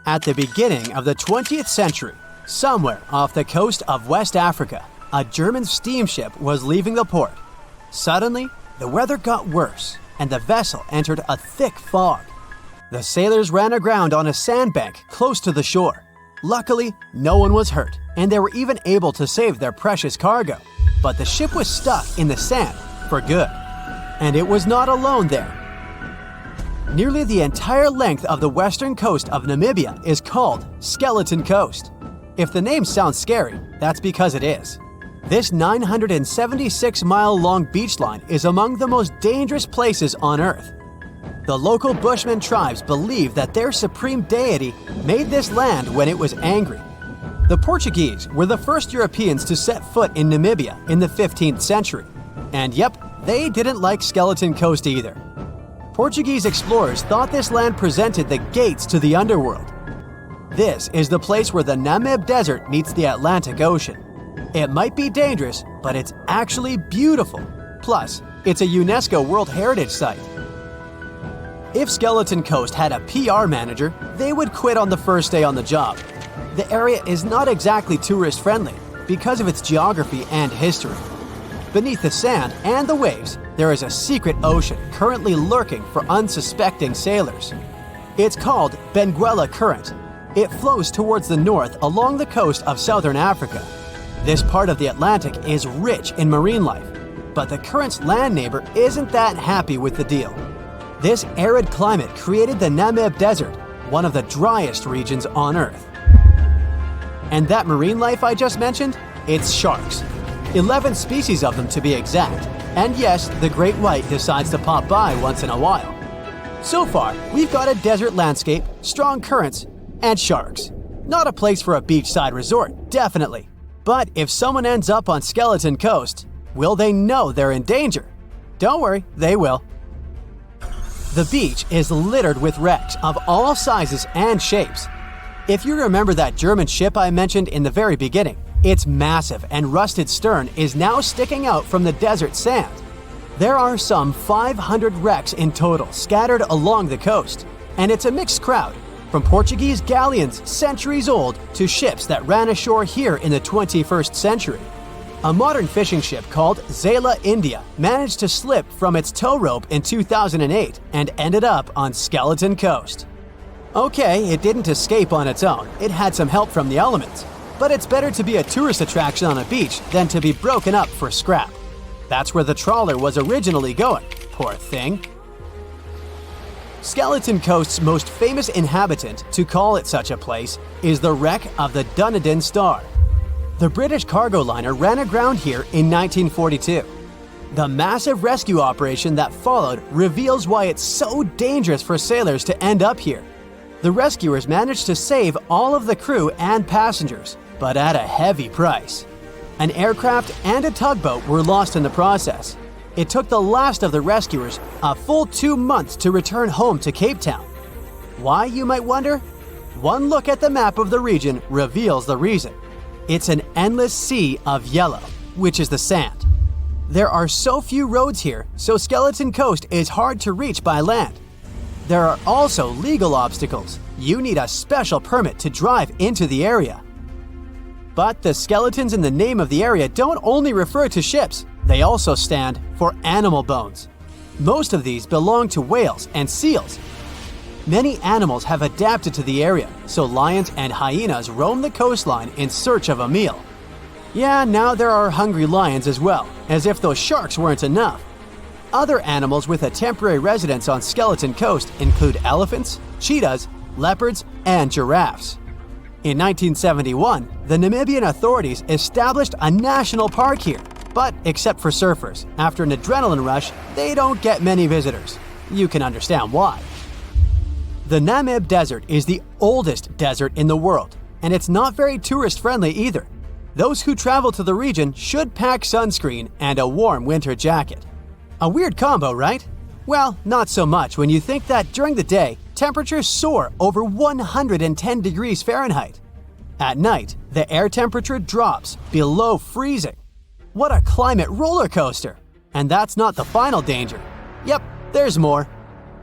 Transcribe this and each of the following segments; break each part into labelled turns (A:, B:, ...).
A: At the beginning of the 20th century, somewhere off the coast of West Africa, a German steamship was leaving the port. Suddenly, the weather got worse, and the vessel entered a thick fog. The sailors ran aground on a sandbank close to the shore. Luckily, no one was hurt, and they were even able to save their precious cargo. But the ship was stuck in the sand for good. And it was not alone there. Nearly the entire length of the western coast of Namibia is called Skeleton Coast. If the name sounds scary, that's because it is. This 976-mile-long beach line is among the most dangerous places on Earth. The local Bushman tribes believe that their supreme deity made this land when it was angry. The Portuguese were the first Europeans to set foot in Namibia in the 15th century. And yep, they didn't like Skeleton Coast either. Portuguese explorers thought this land presented the gates to the underworld. This is the place where the Namib Desert meets the Atlantic Ocean. It might be dangerous, but it's actually beautiful. Plus, it's a UNESCO World Heritage Site. If Skeleton Coast had a PR manager, they would quit on the first day on the job. The area is not exactly tourist-friendly because of its geography and history. Beneath the sand and the waves, there is a secret ocean currently lurking for unsuspecting sailors. It's called Benguela Current. It flows towards the north along the coast of southern Africa. This part of the Atlantic is rich in marine life, but the current's land neighbor isn't that happy with the deal. This arid climate created the Namib Desert, one of the driest regions on Earth. And that marine life I just mentioned? It's sharks. 11 species of them to be exact. And yes, the great white decides to pop by once in a while. So far, we've got a desert landscape, strong currents, and sharks. Not a place for a beachside resort, definitely. But if someone ends up on Skeleton Coast, will they know they're in danger? Don't worry, they will. The beach is littered with wrecks of all sizes and shapes. If you remember that German ship I mentioned in the very beginning, its massive and rusted stern is now sticking out from the desert sand. There are some 500 wrecks in total scattered along the coast, and it's a mixed crowd, from Portuguese galleons centuries old to ships that ran ashore here in the 21st century. A modern fishing ship called Zela India managed to slip from its tow rope in 2008 and ended up on Skeleton Coast. Okay, it didn't escape on its own, it had some help from the elements. But it's better to be a tourist attraction on a beach than to be broken up for scrap. That's where the trawler was originally going, poor thing. Skeleton Coast's most famous inhabitant, to call it such a place, is the wreck of the Dunedin Star. The British cargo liner ran aground here in 1942. The massive rescue operation that followed reveals why it's so dangerous for sailors to end up here. The rescuers managed to save all of the crew and passengers, but at a heavy price. An aircraft and a tugboat were lost in the process. It took the last of the rescuers a full 2 months to return home to Cape Town. Why, you might wonder? One look at the map of the region reveals the reason. It's an endless sea of yellow, which is the sand. There are so few roads here, so Skeleton Coast is hard to reach by land. There are also legal obstacles. You need a special permit to drive into the area. But the skeletons in the name of the area don't only refer to ships, they also stand for animal bones. Most of these belong to whales and seals. Many animals have adapted to the area, so lions and hyenas roam the coastline in search of a meal. Yeah, now there are hungry lions as well, as if those sharks weren't enough. Other animals with a temporary residence on Skeleton Coast include elephants, cheetahs, leopards, and giraffes. In 1971, the Namibian authorities established a national park here, but except for surfers, after an adrenaline rush, they don't get many visitors. You can understand why. The Namib Desert is the oldest desert in the world, and it's not very tourist-friendly either. Those who travel to the region should pack sunscreen and a warm winter jacket. A weird combo, right? Well, not so much when you think that during the day, temperatures soar over 110 degrees Fahrenheit. At night, the air temperature drops below freezing. What a climate roller coaster! And that's not the final danger. Yep, there's more.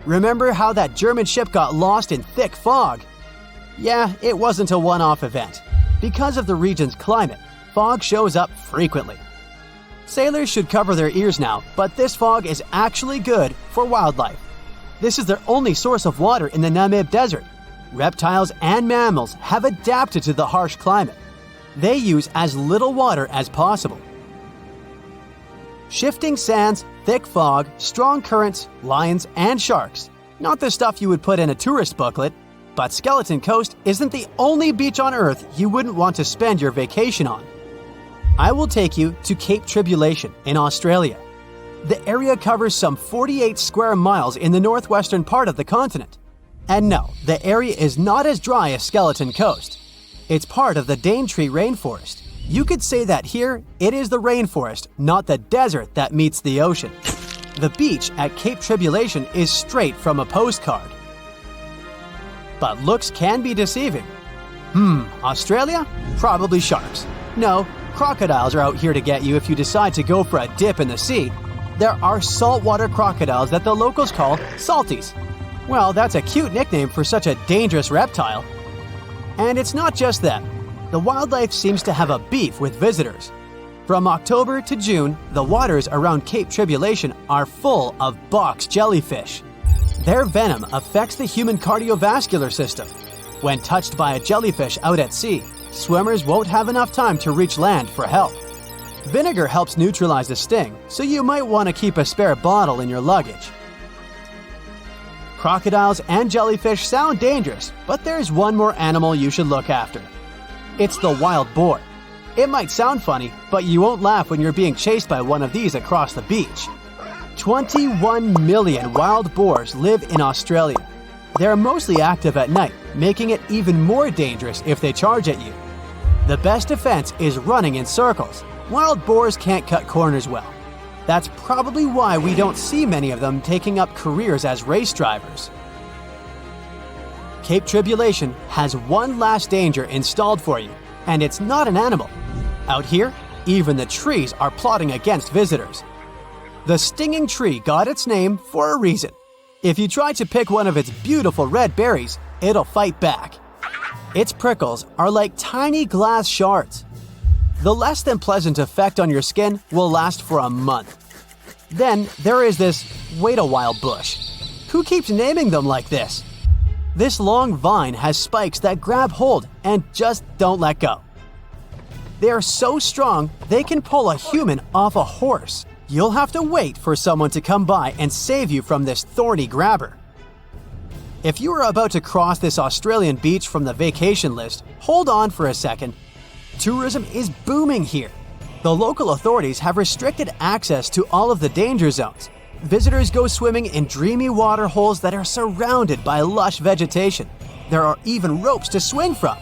A: Remember how that German ship got lost in thick fog? Yeah, it wasn't a one-off event. Because of the region's climate, fog shows up frequently. Sailors should cover their ears now, but this fog is actually good for wildlife. This is their only source of water in the Namib Desert. Reptiles and mammals have adapted to the harsh climate. They use as little water as possible. Shifting sands, thick fog, strong currents, lions, and sharks. Not the stuff you would put in a tourist booklet, but Skeleton Coast isn't the only beach on Earth you wouldn't want to spend your vacation on. I will take you to Cape Tribulation in Australia. The area covers some 48 square miles in the northwestern part of the continent. And no, the area is not as dry as Skeleton Coast. It's part of the Daintree rainforest. You could say that here, it is the rainforest, not the desert that meets the ocean. The beach at Cape Tribulation is straight from a postcard. But looks can be deceiving. Australia? Probably sharks. No, crocodiles are out here to get you if you decide to go for a dip in the sea. There are saltwater crocodiles that the locals call salties. Well, that's a cute nickname for such a dangerous reptile. And it's not just them. The wildlife seems to have a beef with visitors. From October to June, the waters around Cape Tribulation are full of box jellyfish. Their venom affects the human cardiovascular system. When touched by a jellyfish out at sea, swimmers won't have enough time to reach land for help. Vinegar helps neutralize the sting, so you might want to keep a spare bottle in your luggage. Crocodiles and jellyfish sound dangerous, but there's one more animal you should look after. It's the wild boar. It might sound funny, but you won't laugh when you're being chased by one of these across the beach. 21 million wild boars live in Australia. They're mostly active at night, making it even more dangerous if they charge at you. The best defense is running in circles. Wild boars can't cut corners well. That's probably why we don't see many of them taking up careers as race drivers. Cape Tribulation has one last danger installed for you, and it's not an animal. Out here, even the trees are plotting against visitors. The stinging tree got its name for a reason. If you try to pick one of its beautiful red berries, it'll fight back. Its prickles are like tiny glass shards. The less than pleasant effect on your skin will last for a month. Then there is this wait-a-while bush. Who keeps naming them like this? This long vine has spikes that grab hold and just don't let go. They are so strong they can pull a human off a horse. You'll have to wait for someone to come by and save you from this thorny grabber. If you are about to cross this Australian beach from the vacation list, hold on for a second. Tourism is booming here. The local authorities have restricted access to all of the danger zones. Visitors go swimming in dreamy water holes that are surrounded by lush vegetation. There are even ropes to swing from.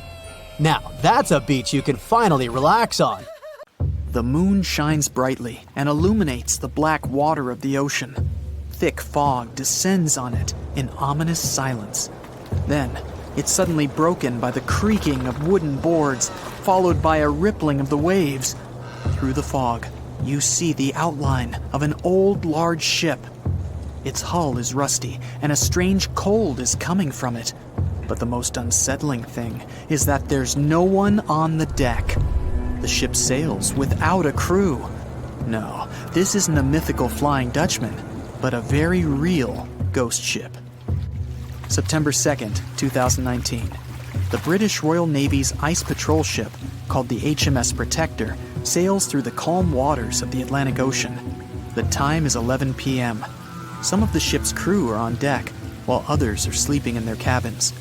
A: Now, that's a beach you can finally relax on.
B: The moon shines brightly and illuminates the black water of the ocean. Thick fog descends on it in ominous silence. Then, it's suddenly broken by the creaking of wooden boards, followed by a rippling of the waves. Through the fog, you see the outline of an old, large ship. Its hull is rusty, and a strange cold is coming from it. But the most unsettling thing is that there's no one on the deck. The ship sails without a crew. No, this isn't a mythical Flying Dutchman, but a very real ghost ship. September 2nd, 2019. The British Royal Navy's ice patrol ship, called the HMS Protector, sails through the calm waters of the Atlantic Ocean. The time is 11 p.m. Some of the ship's crew are on deck, while others are sleeping in their cabins.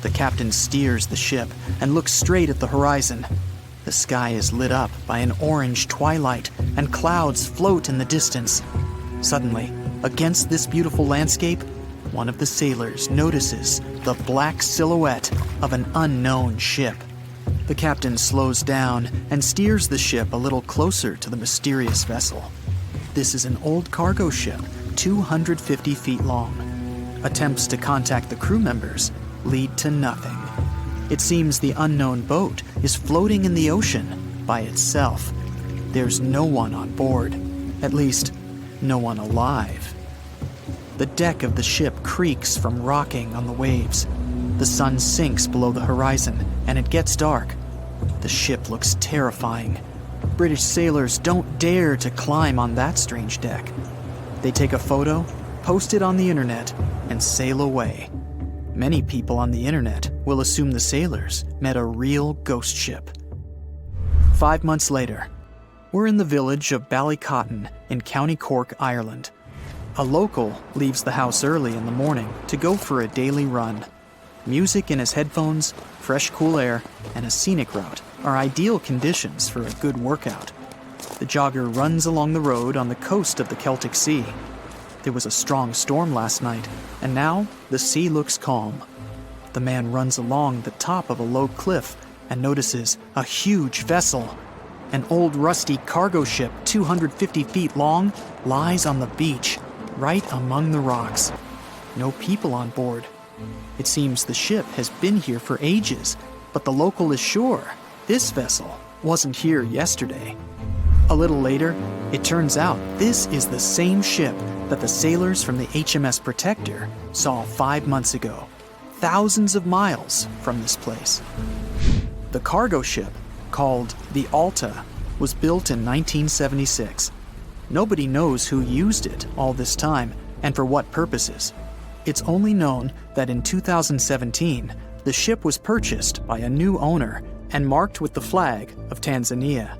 B: The captain steers the ship and looks straight at the horizon. The sky is lit up by an orange twilight, and clouds float in the distance. Suddenly, against this beautiful landscape, one of the sailors notices the black silhouette of an unknown ship. The captain slows down and steers the ship a little closer to the mysterious vessel. This is an old cargo ship, 250 feet long. Attempts to contact the crew members lead to nothing. It seems the unknown boat is floating in the ocean by itself. There's no one on board, at least, no one alive. The deck of the ship creaks from rocking on the waves. The sun sinks below the horizon, and it gets dark. The ship looks terrifying. British sailors don't dare to climb on that strange deck. They take a photo, post it on the internet, and sail away. Many people on the internet will assume the sailors met a real ghost ship. 5 months later, we're in the village of Ballycotton in County Cork, Ireland. A local leaves the house early in the morning to go for a daily run. Music in his headphones, fresh cool air, and a scenic route are ideal conditions for a good workout. The jogger runs along the road on the coast of the Celtic Sea. There was a strong storm last night, and now the sea looks calm. The man runs along the top of a low cliff and notices a huge vessel. An old rusty cargo ship 250 feet long lies on the beach, right among the rocks. No people on board. It seems the ship has been here for ages, but the local is sure this vessel wasn't here yesterday. A little later, it turns out this is the same ship that the sailors from the HMS Protector saw 5 months ago, thousands of miles from this place. The cargo ship, called the Alta, was built in 1976. Nobody knows who used it all this time and for what purposes. It's only known that in 2017, the ship was purchased by a new owner and marked with the flag of Tanzania.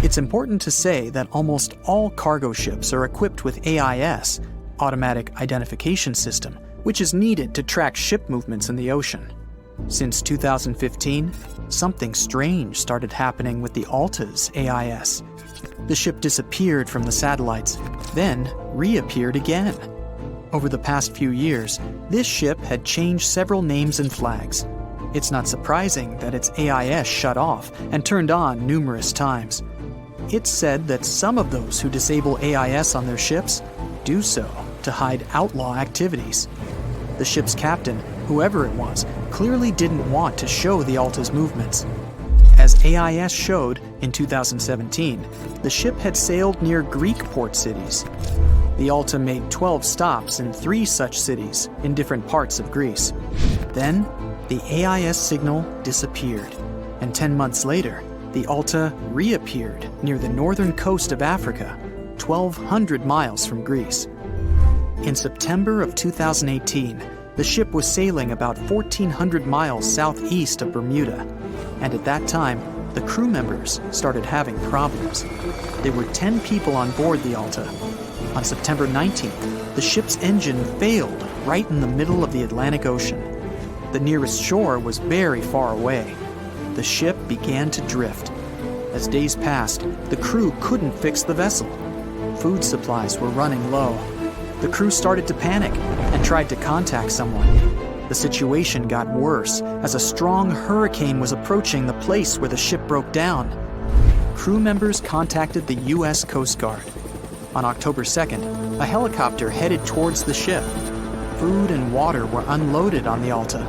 B: It's important to say that almost all cargo ships are equipped with AIS, Automatic Identification System, which is needed to track ship movements in the ocean. Since 2015, something strange started happening with the Alta's AIS. The ship disappeared from the satellites, then reappeared again. Over the past few years, this ship had changed several names and flags. It's not surprising that its AIS shut off and turned on numerous times. It's said that some of those who disable AIS on their ships do so to hide outlaw activities. The ship's captain, whoever it was, clearly didn't want to show the Alta's movements. As AIS showed in 2017, the ship had sailed near Greek port cities. The Alta made 12 stops in 3 such cities in different parts of Greece. Then, the AIS signal disappeared, and 10 months later, the Alta reappeared near the northern coast of Africa, 1,200 miles from Greece. In September of 2018, the ship was sailing about 1,400 miles southeast of Bermuda, and at that time, the crew members started having problems. There were 10 people on board the Alta. On September 19th, the ship's engine failed right in the middle of the Atlantic Ocean. The nearest shore was very far away. The ship began to drift. As days passed, the crew couldn't fix the vessel. Food supplies were running low. The crew started to panic and tried to contact someone. The situation got worse as a strong hurricane was approaching the place where the ship broke down. Crew members contacted the U.S. Coast Guard. On October 2nd, a helicopter headed towards the ship. Food and water were unloaded on the Alta.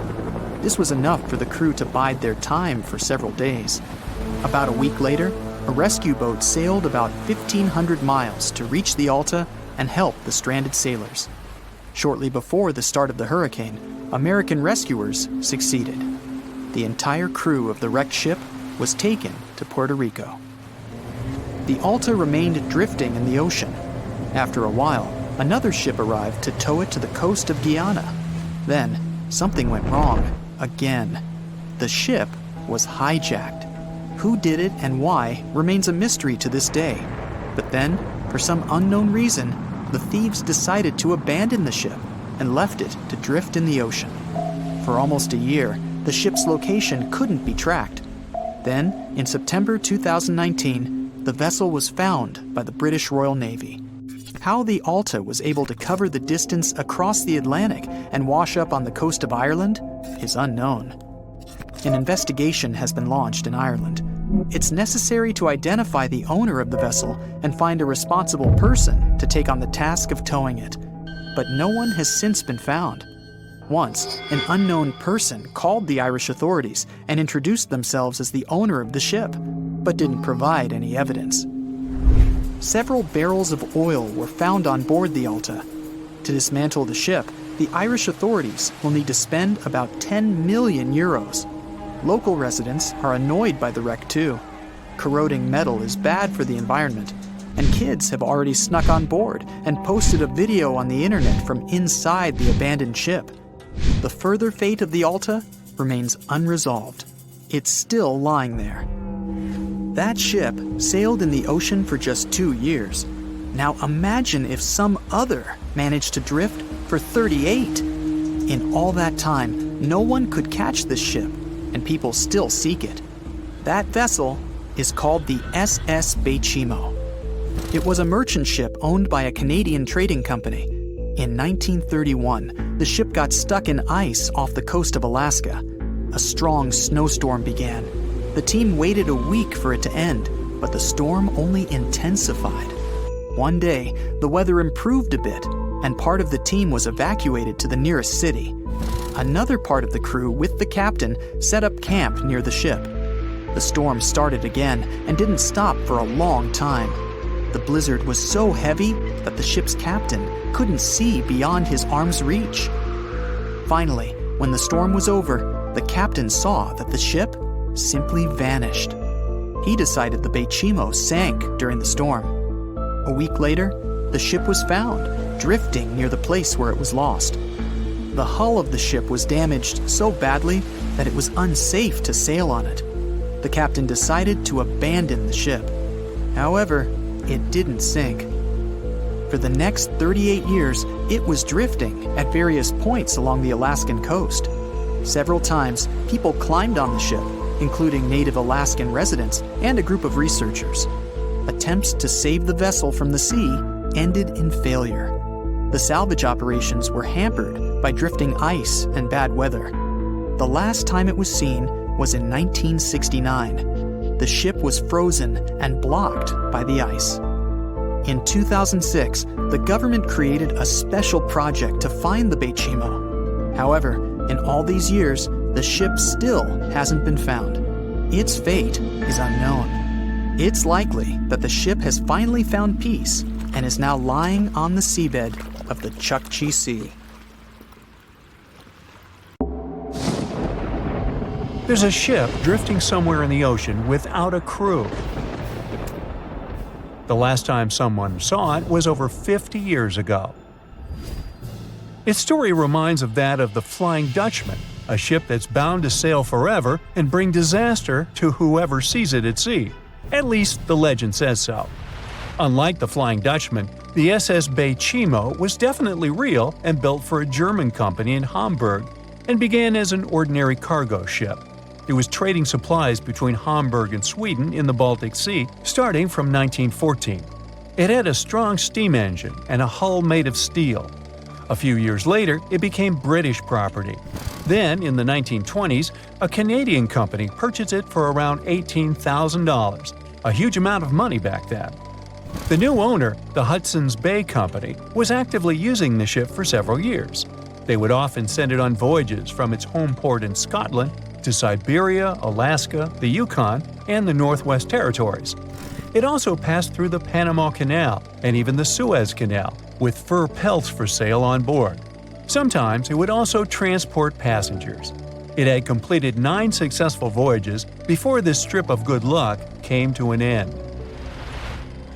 B: This was enough for the crew to bide their time for several days. About a week later, a rescue boat sailed about 1,500 miles to reach the Alta and help the stranded sailors. Shortly before the start of the hurricane, American rescuers succeeded. The entire crew of the wrecked ship was taken to Puerto Rico. The Alta remained drifting in the ocean. After a while, another ship arrived to tow it to the coast of Guyana. Then, something went wrong again. The ship was hijacked. Who did it and why remains a mystery to this day. But then, for some unknown reason, the thieves decided to abandon the ship and left it to drift in the ocean. For almost a year, the ship's location couldn't be tracked. Then, in September 2019, the vessel was found by the British Royal Navy. How the Alta was able to cover the distance across the Atlantic and wash up on the coast of Ireland is unknown. An investigation has been launched in Ireland. It's necessary to identify the owner of the vessel and find a responsible person to take on the task of towing it. But no one has since been found. Once, an unknown person called the Irish authorities and introduced themselves as the owner of the ship, but didn't provide any evidence. Several barrels of oil were found on board the Alta. To dismantle the ship, the Irish authorities will need to spend about 10 million euros. Local residents are annoyed by the wreck too. Corroding metal is bad for the environment, and kids have already snuck on board and posted a video on the internet from inside the abandoned ship. The further fate of the Alta remains unresolved. It's still lying there. That ship sailed in the ocean for just 2 years. Now imagine if some other managed to drift for 38. In all that time, no one could catch this ship, and people still seek it. That vessel is called the SS Baychimo. It was a merchant ship owned by a Canadian trading company. In 1931, the ship got stuck in ice off the coast of Alaska. A strong snowstorm began. The team waited a week for it to end, but the storm only intensified. One day, the weather improved a bit, and part of the team was evacuated to the nearest city. Another part of the crew, with the captain, set up camp near the ship. The storm started again and didn't stop for a long time. The blizzard was so heavy that the ship's captain couldn't see beyond his arm's reach. Finally, when the storm was over, the captain saw that the ship simply vanished. He decided the Baychimo sank during the storm. A week later, the ship was found, drifting near the place where it was lost. The hull of the ship was damaged so badly that it was unsafe to sail on it. The captain decided to abandon the ship. However, it didn't sink. For the next 38 years, it was drifting at various points along the Alaskan coast. Several times, people climbed on the ship, including native Alaskan residents and a group of researchers. Attempts to save the vessel from the sea ended in failure. The salvage operations were hampered by drifting ice and bad weather. The last time it was seen was in 1969. The ship was frozen and blocked by the ice. In 2006, the government created a special project to find the Baychimo. However, in all these years, the ship still hasn't been found. Its fate is unknown. It's likely that the ship has finally found peace and is now lying on the seabed of the Chukchi Sea.
C: There's a ship drifting somewhere in the ocean without a crew. The last time someone saw it was over 50 years ago. Its story reminds of that of the Flying Dutchman, a ship that's bound to sail forever and bring disaster to whoever sees it at sea. At least the legend says so. Unlike the Flying Dutchman, the SS Baychimo was definitely real and built for a German company in Hamburg and began as an ordinary cargo ship. It was trading supplies between Hamburg and Sweden in the Baltic Sea starting from 1914. It had a strong steam engine and a hull made of steel. A few years later, it became British property. Then, in the 1920s, a Canadian company purchased it for around $18,000, a huge amount of money back then. The new owner, the Hudson's Bay Company, was actively using the ship for several years. They would often send it on voyages from its home port in Scotland to Siberia, Alaska, the Yukon, and the Northwest Territories. It also passed through the Panama Canal and even the Suez Canal, with fur pelts for sale on board. Sometimes it would also transport passengers. It had completed 9 successful voyages before this strip of good luck came to an end.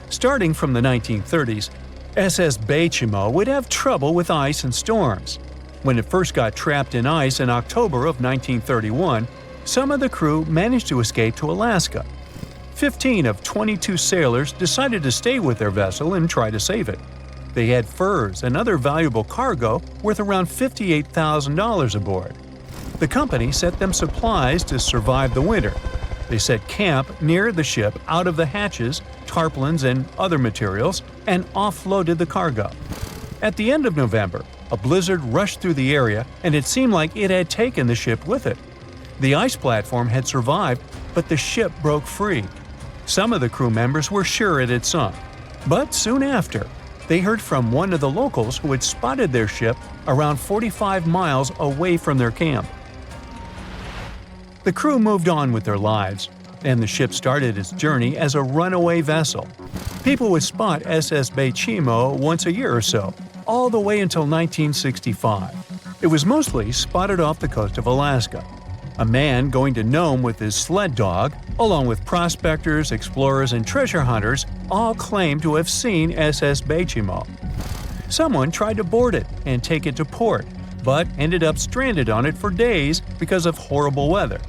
C: Starting from the 1930s, SS Baychimo would have trouble with ice and storms. When it first got trapped in ice in October of 1931, some of the crew managed to escape to Alaska. 15 of 22 sailors decided to stay with their vessel and try to save it. They had furs and other valuable cargo worth around $58,000 aboard. The company sent them supplies to survive the winter. They set camp near the ship out of the hatches, tarpaulins, and other materials, and offloaded the cargo. At the end of November, a blizzard rushed through the area, and it seemed like it had taken the ship with it. The ice platform had survived, but the ship broke free. Some of the crew members were sure it had sunk. But soon after, they heard from one of the locals who had spotted their ship around 45 miles away from their camp. The crew moved on with their lives, and the ship started its journey as a runaway vessel. People would spot SS Baychimo once a year or so, all the way until 1965. It was mostly spotted off the coast of Alaska. A man going to Nome with his sled dog, along with prospectors, explorers, and treasure hunters, all claimed to have seen SS Baychimo. Someone tried to board it and take it to port, but ended up stranded on it for days because of horrible weather.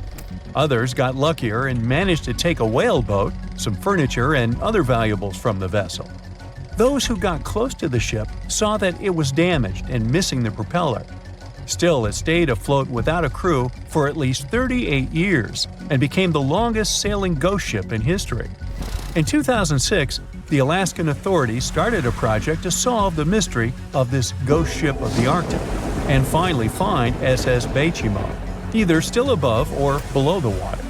C: Others got luckier and managed to take a whaleboat, some furniture, and other valuables from the vessel. Those who got close to the ship saw that it was damaged and missing the propeller. Still, it stayed afloat without a crew for at least 38 years and became the longest sailing ghost ship in history. In 2006, the Alaskan authorities started a project to solve the mystery of this ghost ship of the Arctic and finally find SS Baychimo, either still above or below the water.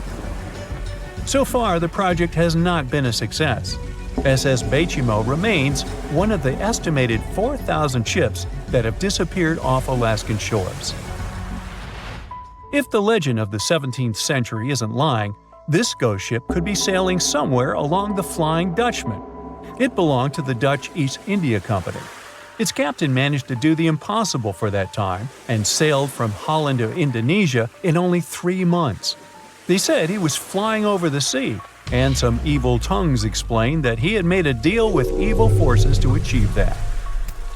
C: So far, the project has not been a success. SS Baychimo remains one of the estimated 4,000 ships that have disappeared off Alaskan shores. If the legend of the 17th century isn't lying, this ghost ship could be sailing somewhere along the Flying Dutchman. It belonged to the Dutch East India Company. Its captain managed to do the impossible for that time and sailed from Holland to Indonesia in only 3 months. They said he was flying over the sea, and some evil tongues explained that he had made a deal with evil forces to achieve that.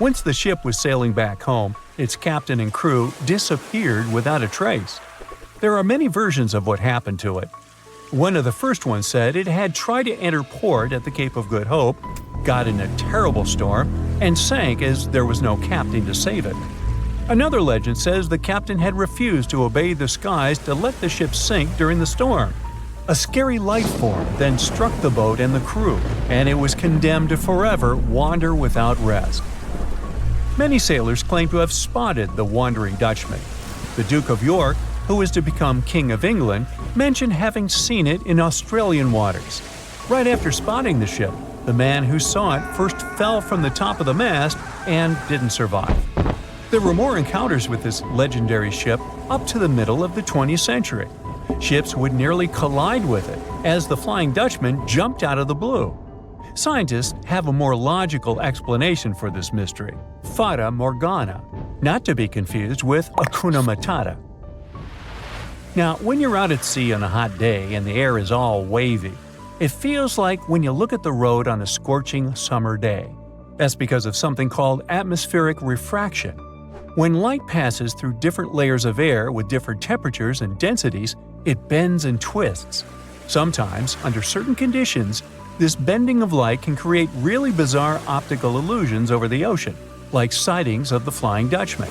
C: Once the ship was sailing back home, its captain and crew disappeared without a trace. There are many versions of what happened to it. One of the first ones said it had tried to enter port at the Cape of Good Hope, got in a terrible storm, and sank as there was no captain to save it. Another legend says the captain had refused to obey the skies to let the ship sink during the storm. A scary life form then struck the boat and the crew, and it was condemned to forever wander without rest. Many sailors claim to have spotted the Wandering Dutchman. The Duke of York, who was to become King of England, mentioned having seen it in Australian waters. Right after spotting the ship, the man who saw it first fell from the top of the mast and didn't survive. There were more encounters with this legendary ship up to the middle of the 20th century. Ships would nearly collide with it as the Flying Dutchman jumped out of the blue. Scientists have a more logical explanation for this mystery: Fata Morgana, not to be confused with Hakuna Matata. Now, when you're out at sea on a hot day and the air is all wavy, it feels like when you look at the road on a scorching summer day. That's because of something called atmospheric refraction. When light passes through different layers of air with different temperatures and densities, it bends and twists. Sometimes, under certain conditions, this bending of light can create really bizarre optical illusions over the ocean, like sightings of the Flying Dutchman.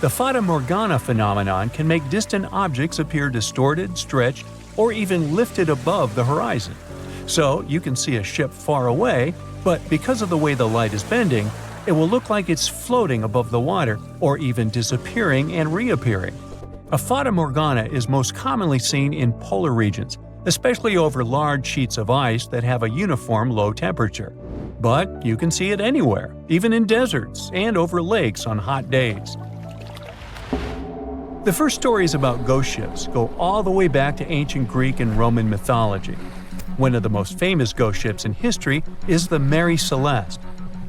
C: The Fata Morgana phenomenon can make distant objects appear distorted, stretched, or even lifted above the horizon. So you can see a ship far away, but because of the way the light is bending, it will look like it's floating above the water or even disappearing and reappearing. A Fata Morgana is most commonly seen in polar regions, especially over large sheets of ice that have a uniform low temperature. But you can see it anywhere, even in deserts and over lakes on hot days. The first stories about ghost ships go all the way back to ancient Greek and Roman mythology. One of the most famous ghost ships in history is the Mary Celeste.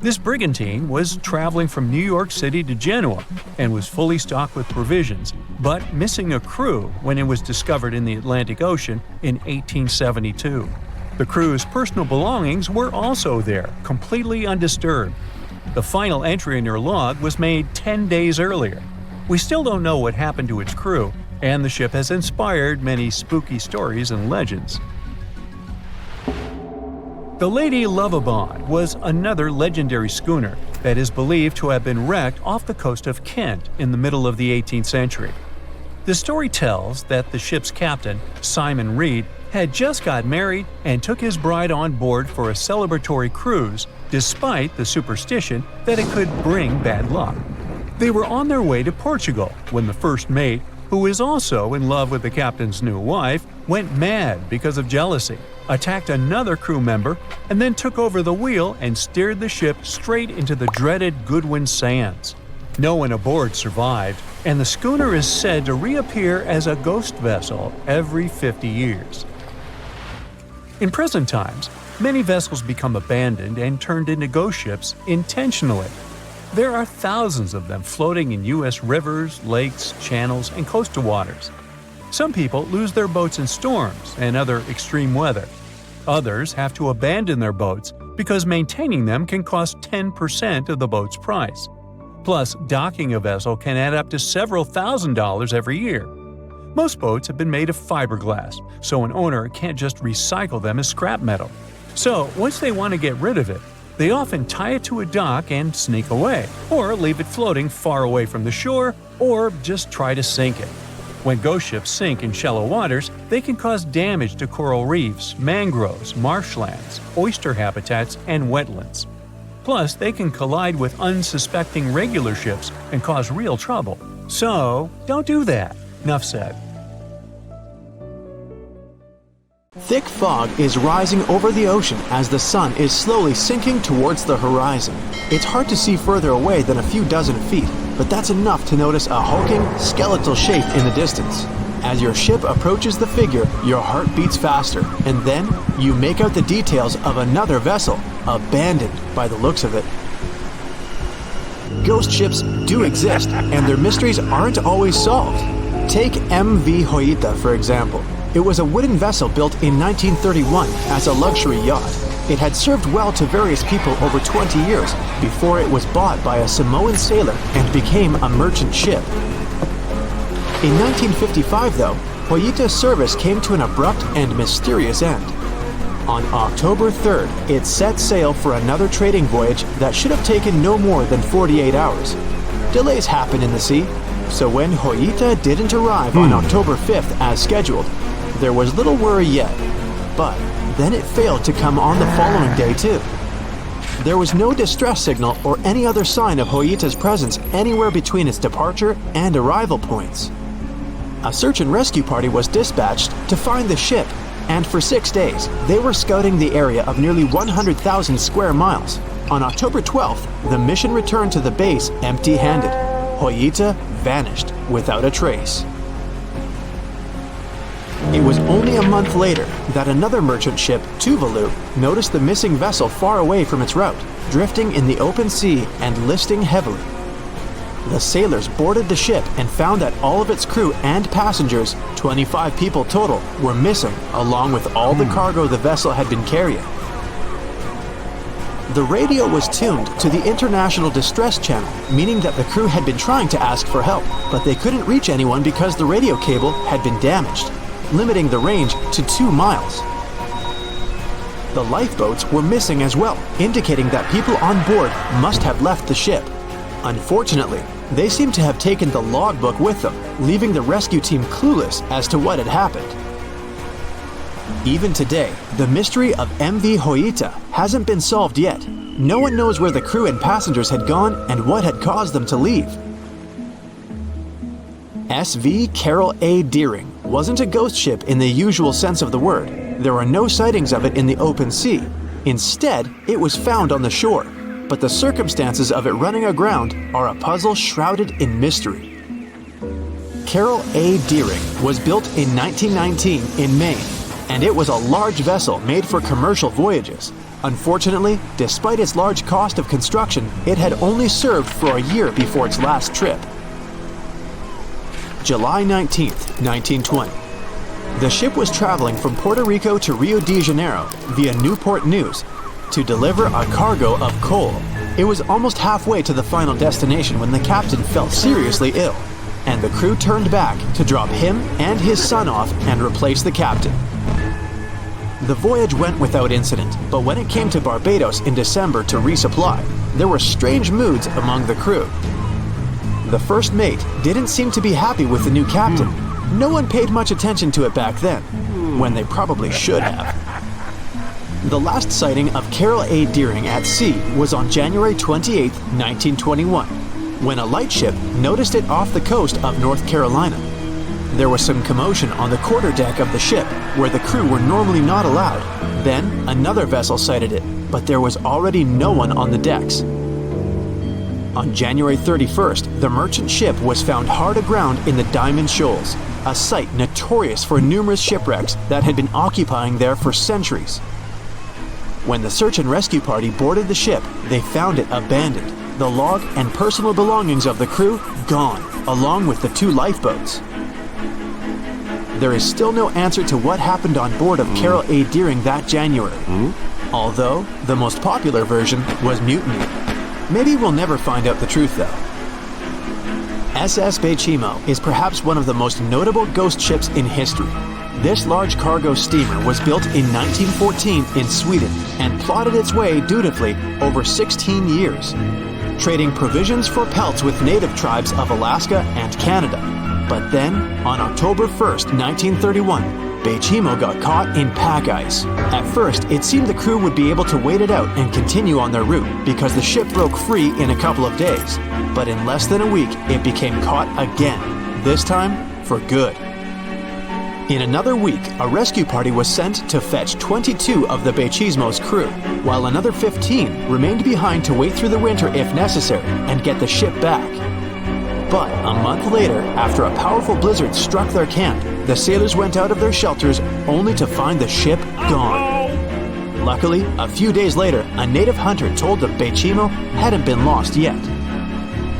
C: This brigantine was traveling from New York City to Genoa and was fully stocked with provisions, but missing a crew when it was discovered in the Atlantic Ocean in 1872. The crew's personal belongings were also there, completely undisturbed. The final entry in her log was made 10 days earlier. We still don't know what happened to its crew, and the ship has inspired many spooky stories and legends. The Lady Lovibond was another legendary schooner that is believed to have been wrecked off the coast of Kent in the middle of the 18th century. The story tells that the ship's captain, Simon Reed, had just got married and took his bride on board for a celebratory cruise, despite the superstition that it could bring bad luck. They were on their way to Portugal when the first mate, who is also in love with the captain's new wife, went mad because of jealousy, attacked another crew member, and then took over the wheel and steered the ship straight into the dreaded Goodwin Sands. No one aboard survived, and the schooner is said to reappear as a ghost vessel every 50 years. In present times, many vessels become abandoned and turned into ghost ships intentionally. There are thousands of them floating in U.S. rivers, lakes, channels, and coastal waters. Some people lose their boats in storms and other extreme weather. Others have to abandon their boats because maintaining them can cost 10% of the boat's price. Plus, docking a vessel can add up to several $1,000s every year. Most boats have been made of fiberglass, so an owner can't just recycle them as scrap metal. So, once they want to get rid of it, they often tie it to a dock and sneak away, or leave it floating far away from the shore, or just try to sink it. When ghost ships sink in shallow waters, they can cause damage to coral reefs, mangroves, marshlands, oyster habitats, and wetlands. Plus, they can collide with unsuspecting regular ships and cause real trouble. So, don't do that. Enough said.
A: Thick fog is rising over the ocean as the sun is slowly sinking towards the horizon. It's hard to see further away than a few dozen feet, but that's enough to notice a hulking, skeletal shape in the distance. As your ship approaches the figure, your heart beats faster, and then you make out the details of another vessel, abandoned by the looks of it. Ghost ships do exist, and their mysteries aren't always solved. Take MV Alta, for example. It was a wooden vessel built in 1931 as a luxury yacht. It had served well to various people over 20 years before it was bought by a Samoan sailor and became a merchant ship. In 1955, though, Alta's service came to an abrupt and mysterious end. On October 3rd, it set sail for another trading voyage that should have taken no more than 48 hours. Delays happen in the sea, so when Alta didn't arrive on October 5th as scheduled, there was little worry yet. But then it failed to come on the following day too. There was no distress signal or any other sign of Alta's presence anywhere between its departure and arrival points. A search and rescue party was dispatched to find the ship, and for 6 days, they were scouting the area of nearly 100,000 square miles. On October 12th, the mission returned to the base empty-handed. Alta vanished without a trace. It was only a month later that another merchant ship, Tuvalu, noticed the missing vessel far away from its route, drifting in the open sea and listing heavily. The sailors boarded the ship and found that all of its crew and passengers, 25 people total, were missing, along with all the cargo the vessel had been carrying. The radio was tuned to the International Distress Channel, meaning that the crew had been trying to ask for help, but they couldn't reach anyone because the radio cable had been damaged, limiting the range to 2 miles. The lifeboats were missing as well, indicating that people on board must have left the ship. Unfortunately, they seem to have taken the logbook with them, leaving the rescue team clueless as to what had happened. Even today, the mystery of MV Alta hasn't been solved yet. No one knows where the crew and passengers had gone and what had caused them to leave. SV Carol A. Deering wasn't a ghost ship in the usual sense of the word. There were no sightings of it in the open sea. Instead, it was found on the shore, but the circumstances of it running aground are a puzzle shrouded in mystery. Carol A. Deering was built in 1919 in Maine, and it was a large vessel made for commercial voyages. Unfortunately, despite its large cost of construction, it had only served for a year before its last trip. July 19, 1920. The ship was traveling from Puerto Rico to Rio de Janeiro via Newport News to deliver a cargo of coal. It was almost halfway to the final destination when the captain fell seriously ill, and the crew turned back to drop him and his son off and replace the captain. The voyage went without incident, but when it came to Barbados in December to resupply, there were strange moods among the crew. The first mate didn't seem to be happy with the new captain. No one paid much attention to it back then, when they probably should have. The last sighting of Carol A. Deering at sea was on January 28, 1921, when a lightship noticed it off the coast of North Carolina. There was some commotion on the quarterdeck of the ship, where the crew were normally not allowed. Then, another vessel sighted it, but there was already no one on the decks. On January 31st, the merchant ship was found hard aground in the Diamond Shoals, a site notorious for numerous shipwrecks that had been occupying there for centuries. When the search and rescue party boarded the ship, they found it abandoned. the log and personal belongings of the crew gone, along with the 2 lifeboats. There is still no answer to what happened on board of Carol A. Deering that January, although the most popular version was mutiny. Maybe we'll never find out the truth though. SS Baychimo is perhaps one of the most notable ghost ships in history. This large cargo steamer was built in 1914 in Sweden and plodded its way dutifully over 16 years, trading provisions for pelts with native tribes of Alaska and Canada. But then, on October 1st, 1931, Baychimo got caught in pack ice. At first, it seemed the crew would be able to wait it out and continue on their route because the ship broke free in a couple of days. But in less than a week, it became caught again, this time for good. In another week, a rescue party was sent to fetch 22 of the Baychimo's crew, while another 15 remained behind to wait through the winter if necessary and get the ship back. But a month later, after a powerful blizzard struck their camp, the sailors went out of their shelters only to find the ship gone. Luckily, a few days later, a native hunter told that Baychimo hadn't been lost yet.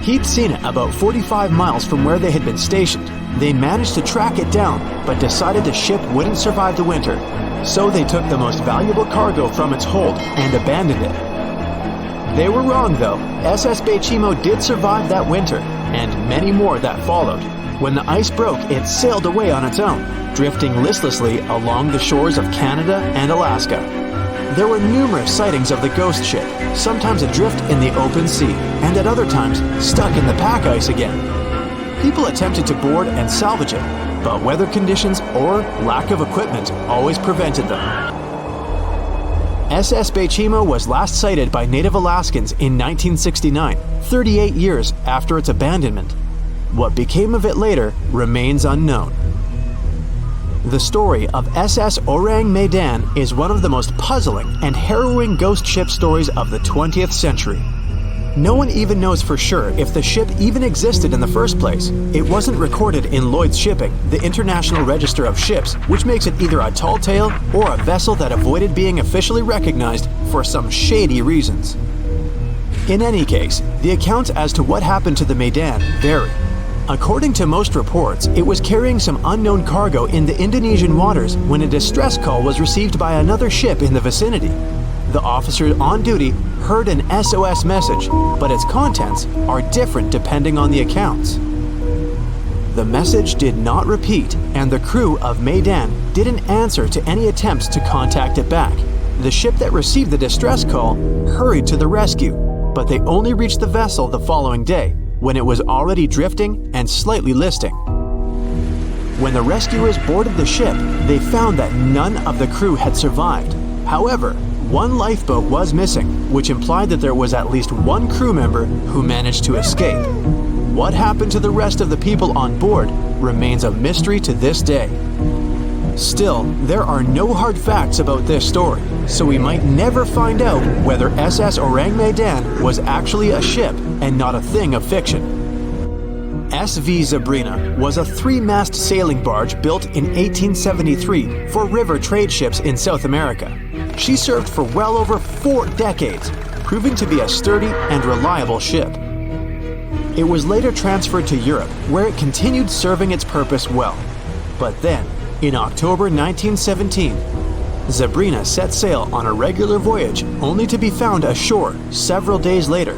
A: He'd seen it about 45 miles from where they had been stationed. They managed to track it down, but decided the ship wouldn't survive the winter, so they took the most valuable cargo from its hold and abandoned it. They were wrong though. SS Baychimo did survive that winter, and many more that followed. When the ice broke, it sailed away on its own, drifting listlessly along the shores of Canada and Alaska. There were numerous sightings of the ghost ship, sometimes adrift in the open sea, and at other times stuck in the pack ice again. People attempted to board and salvage it, but weather conditions or lack of equipment always prevented them. SS Baychimo was last sighted by native Alaskans in 1969, 38 years after its abandonment. What became of it later remains unknown. The story of SS Orang Medan is one of the most puzzling and harrowing ghost ship stories of the 20th century. No one even knows for sure if the ship even existed in the first place. It wasn't recorded in Lloyd's Shipping, the International Register of Ships, which makes it either a tall tale or a vessel that avoided being officially recognized for some shady reasons. In any case, the accounts as to what happened to the Medan vary. According to most reports, it was carrying some unknown cargo in the Indonesian waters when a distress call was received by another ship in the vicinity. The officer on duty heard an SOS message, but its contents are different depending on the accounts. The message did not repeat, and the crew of Medan didn't answer to any attempts to contact it back. The ship that received the distress call hurried to the rescue, but they only reached the vessel the following day, when it was already drifting and slightly listing. When the rescuers boarded the ship, they found that none of the crew had survived. However, one lifeboat was missing, which implied that there was at least one crew member who managed to escape. What happened to the rest of the people on board remains a mystery to this day. Still, there are no hard facts about this story, so we might never find out whether SS Orang Medan was actually a ship and not a thing of fiction. SV Sabrina was a 3-mast sailing barge built in 1873 for river trade ships in South America. She served for well over 4 decades, proving to be a sturdy and reliable ship. It was later transferred to Europe, where it continued serving its purpose well. But then, in October 1917, Sabrina set sail on a regular voyage only to be found ashore several days later.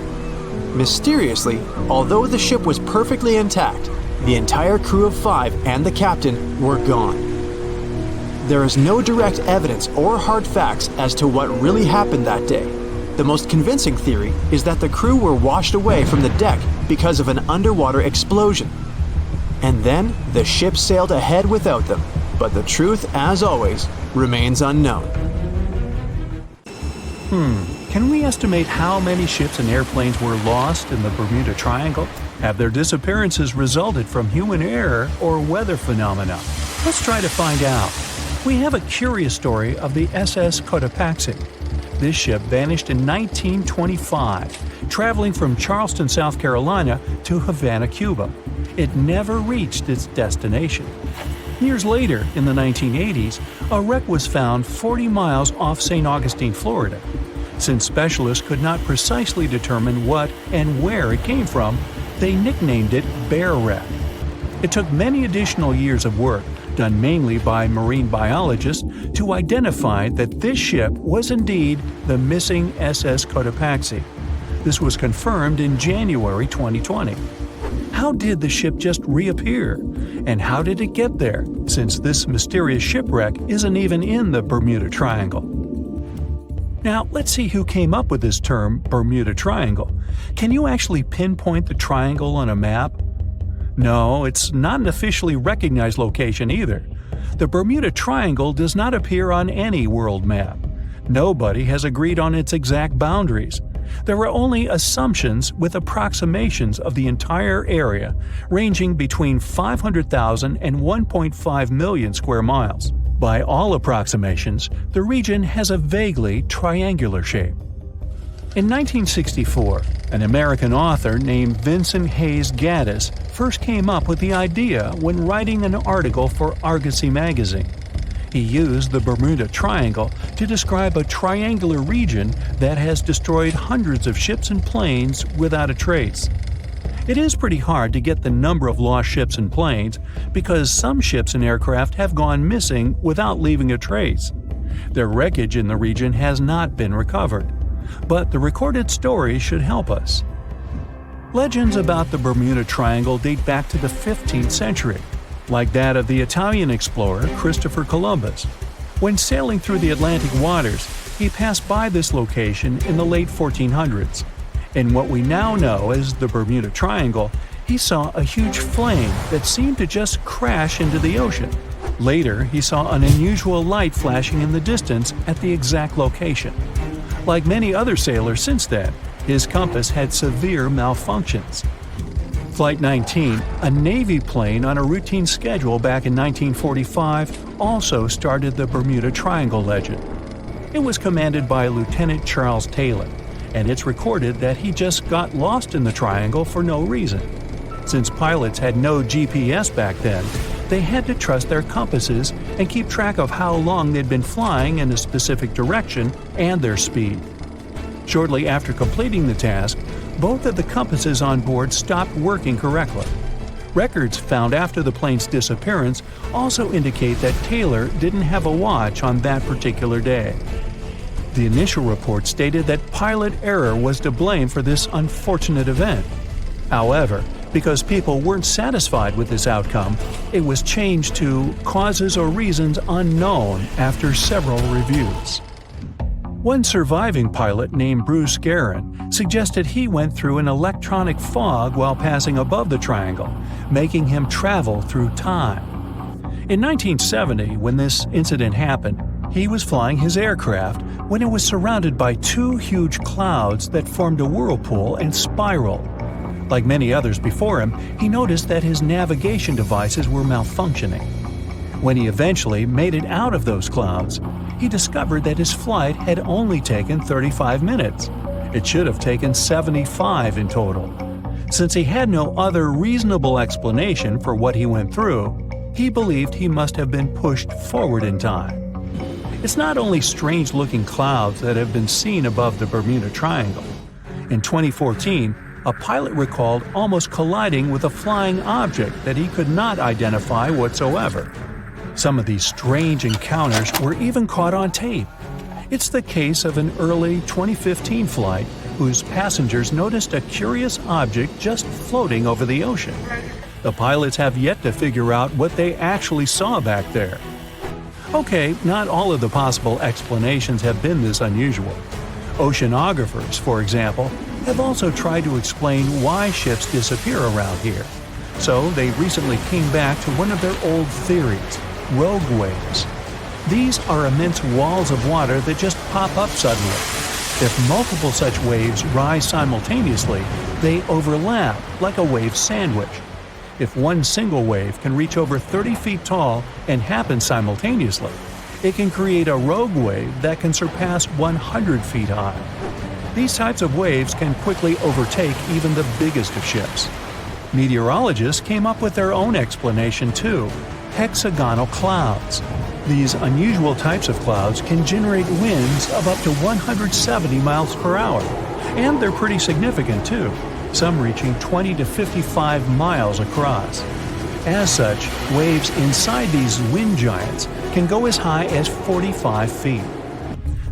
A: Mysteriously, although the ship was perfectly intact, the entire crew of 5 and the captain were gone. There is no direct evidence or hard facts as to what really happened that day. The most convincing theory is that the crew were washed away from the deck because of an underwater explosion. And then the ship sailed ahead without them. But the truth, as always, remains unknown.
C: Can we estimate how many ships and airplanes were lost in the Bermuda Triangle? Have their disappearances resulted from human error or weather phenomena? Let's try to find out. We have a curious story of the SS Cotopaxi. This ship vanished in 1925, traveling from Charleston, South Carolina to Havana, Cuba. It never reached its destination. Years later, in the 1980s, a wreck was found 40 miles off St. Augustine, Florida. Since specialists could not precisely determine what and where it came from, they nicknamed it Bear Wreck. It took many additional years of work, done mainly by marine biologists, to identify that this ship was indeed the missing SS Cotopaxi. This was confirmed in January 2020. How did the ship just reappear? And how did it get there, since this mysterious shipwreck isn't even in the Bermuda Triangle? Now, let's see who came up with this term, Bermuda Triangle. Can you actually pinpoint the triangle on a map? No, it's not an officially recognized location either. The Bermuda Triangle does not appear on any world map. Nobody has agreed on its exact boundaries. There are only assumptions with approximations of the entire area, ranging between 500,000 and 1.5 million square miles. By all approximations, the region has a vaguely triangular shape. In 1964, an American author named Vincent Hayes Gaddis first came up with the idea when writing an article for Argosy magazine. He used the Bermuda Triangle to describe a triangular region that has destroyed hundreds of ships and planes without a trace. It is pretty hard to get the number of lost ships and planes because some ships and aircraft have gone missing without leaving a trace. Their wreckage in the region has not been recovered, but the recorded stories should help us. Legends about the Bermuda Triangle date back to the 15th century, like that of the Italian explorer Christopher Columbus. When sailing through the Atlantic waters, he passed by this location in the late 1400s. In what we now know as the Bermuda Triangle, he saw a huge flame that seemed to just crash into the ocean. Later, he saw an unusual light flashing in the distance at the exact location. Like many other sailors since then, his compass had severe malfunctions. Flight 19, a Navy plane on a routine schedule back in 1945, also started the Bermuda Triangle legend. It was commanded by Lieutenant Charles Taylor, and it's recorded that he just got lost in the triangle for no reason. Since pilots had no GPS back then, they had to trust their compasses and keep track of how long they'd been flying in a specific direction and their speed. Shortly after completing the task, both of the compasses on board stopped working correctly. Records found after the plane's disappearance also indicate that Taylor didn't have a watch on that particular day. The initial report stated that pilot error was to blame for this unfortunate event. However, because people weren't satisfied with this outcome, it was changed to causes or reasons unknown after several reviews. One surviving pilot named Bruce Guerin suggested he went through an electronic fog while passing above the triangle, making him travel through time. In 1970, when this incident happened, he was flying his aircraft when it was surrounded by two huge clouds that formed a whirlpool and spiraled. Like many others before him, he noticed that his navigation devices were malfunctioning. When he eventually made it out of those clouds, he discovered that his flight had only taken 35 minutes. It should have taken 75 in total. Since he had no other reasonable explanation for what he went through, he believed he must have been pushed forward in time. It's not only strange-looking clouds that have been seen above the Bermuda Triangle. In 2014, a pilot recalled almost colliding with a flying object that he could not identify whatsoever. Some of these strange encounters were even caught on tape. It's the case of an early 2015 flight whose passengers noticed a curious object just floating over the ocean. The pilots have yet to figure out what they actually saw back there. Okay, not all of the possible explanations have been this unusual. Oceanographers, for example, have also tried to explain why ships disappear around here. So they recently came back to one of their old theories: rogue waves. These are immense walls of water that just pop up suddenly. If multiple such waves rise simultaneously, they overlap like a wave sandwich. If one single wave can reach over 30 feet tall and happen simultaneously, it can create a rogue wave that can surpass 100 feet high. These types of waves can quickly overtake even the biggest of ships. Meteorologists came up with their own explanation too. hexagonal clouds. These unusual types of clouds can generate winds of up to 170 miles per hour. And they're pretty significant too, some reaching 20 to 55 miles across. As such, waves inside these wind giants can go as high as 45 feet.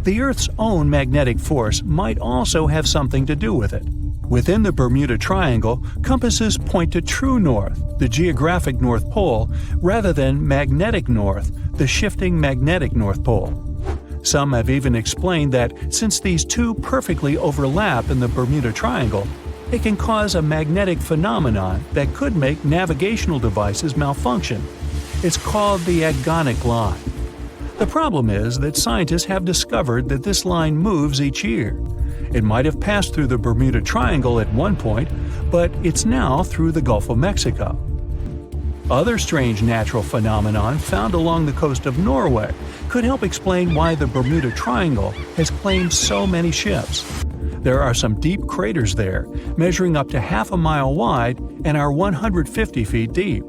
C: The Earth's own magnetic force might also have something to do with it. Within the Bermuda Triangle, compasses point to true north, the geographic North Pole, rather than magnetic north, the shifting magnetic North Pole. Some have even explained that since these two perfectly overlap in the Bermuda Triangle, it can cause a magnetic phenomenon that could make navigational devices malfunction. It's called the agonic line. The problem is that scientists have discovered that this line moves each year. It might have passed through the Bermuda Triangle at one point, but it's now through the Gulf of Mexico. Other strange natural phenomenon found along the coast of Norway could help explain why the Bermuda Triangle has claimed so many ships. There are some deep craters there, measuring up to half a mile wide and are 150 feet deep.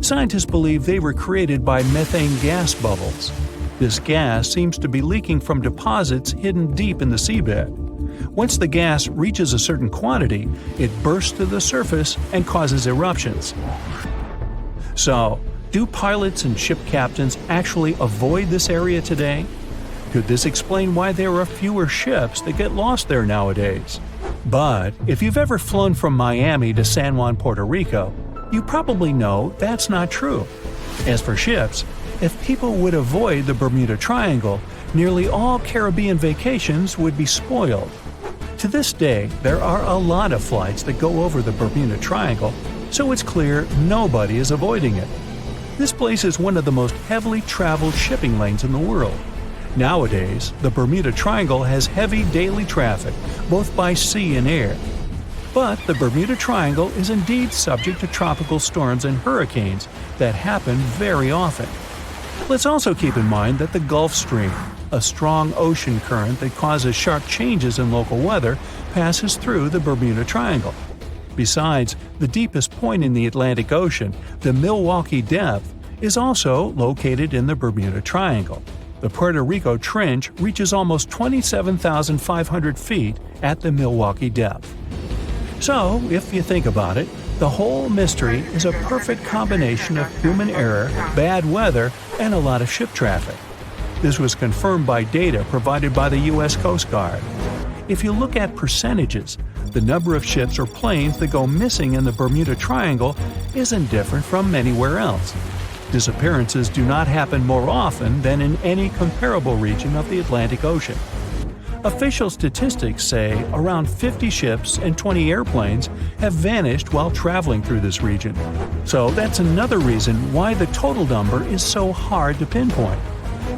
C: Scientists believe they were created by methane gas bubbles. This gas seems to be leaking from deposits hidden deep in the seabed. Once the gas reaches a certain quantity, it bursts to the surface and causes eruptions. So, do pilots and ship captains actually avoid this area today? Could this explain why there are fewer ships that get lost there nowadays? But if you've ever flown from Miami to San Juan, Puerto Rico, you probably know that's not true. As for ships, if people would avoid the Bermuda Triangle, nearly all Caribbean vacations would be spoiled. To this day, there are a lot of flights that go over the Bermuda Triangle, so it's clear nobody is avoiding it. This place is one of the most heavily traveled shipping lanes in the world. Nowadays, the Bermuda Triangle has heavy daily traffic, both by sea and air. But the Bermuda Triangle is indeed subject to tropical storms and hurricanes that happen very often. Let's also keep in mind that the Gulf Stream, a strong ocean current that causes sharp changes in local weather, passes through the Bermuda Triangle. Besides, the deepest point in the Atlantic Ocean, the Milwaukee Depth, is also located in the Bermuda Triangle. The Puerto Rico Trench reaches almost 27,500 feet at the Milwaukee Depth. So, if you think about it, the whole mystery is a perfect combination of human error, bad weather, and a lot of ship traffic. This was confirmed by data provided by the U.S. Coast Guard. If you look at percentages, the number of ships or planes that go missing in the Bermuda Triangle isn't different from anywhere else. Disappearances do not happen more often than in any comparable region of the Atlantic Ocean. Official statistics say around 50 ships and 20 airplanes have vanished while traveling through this region. So that's another reason why the total number is so hard to pinpoint.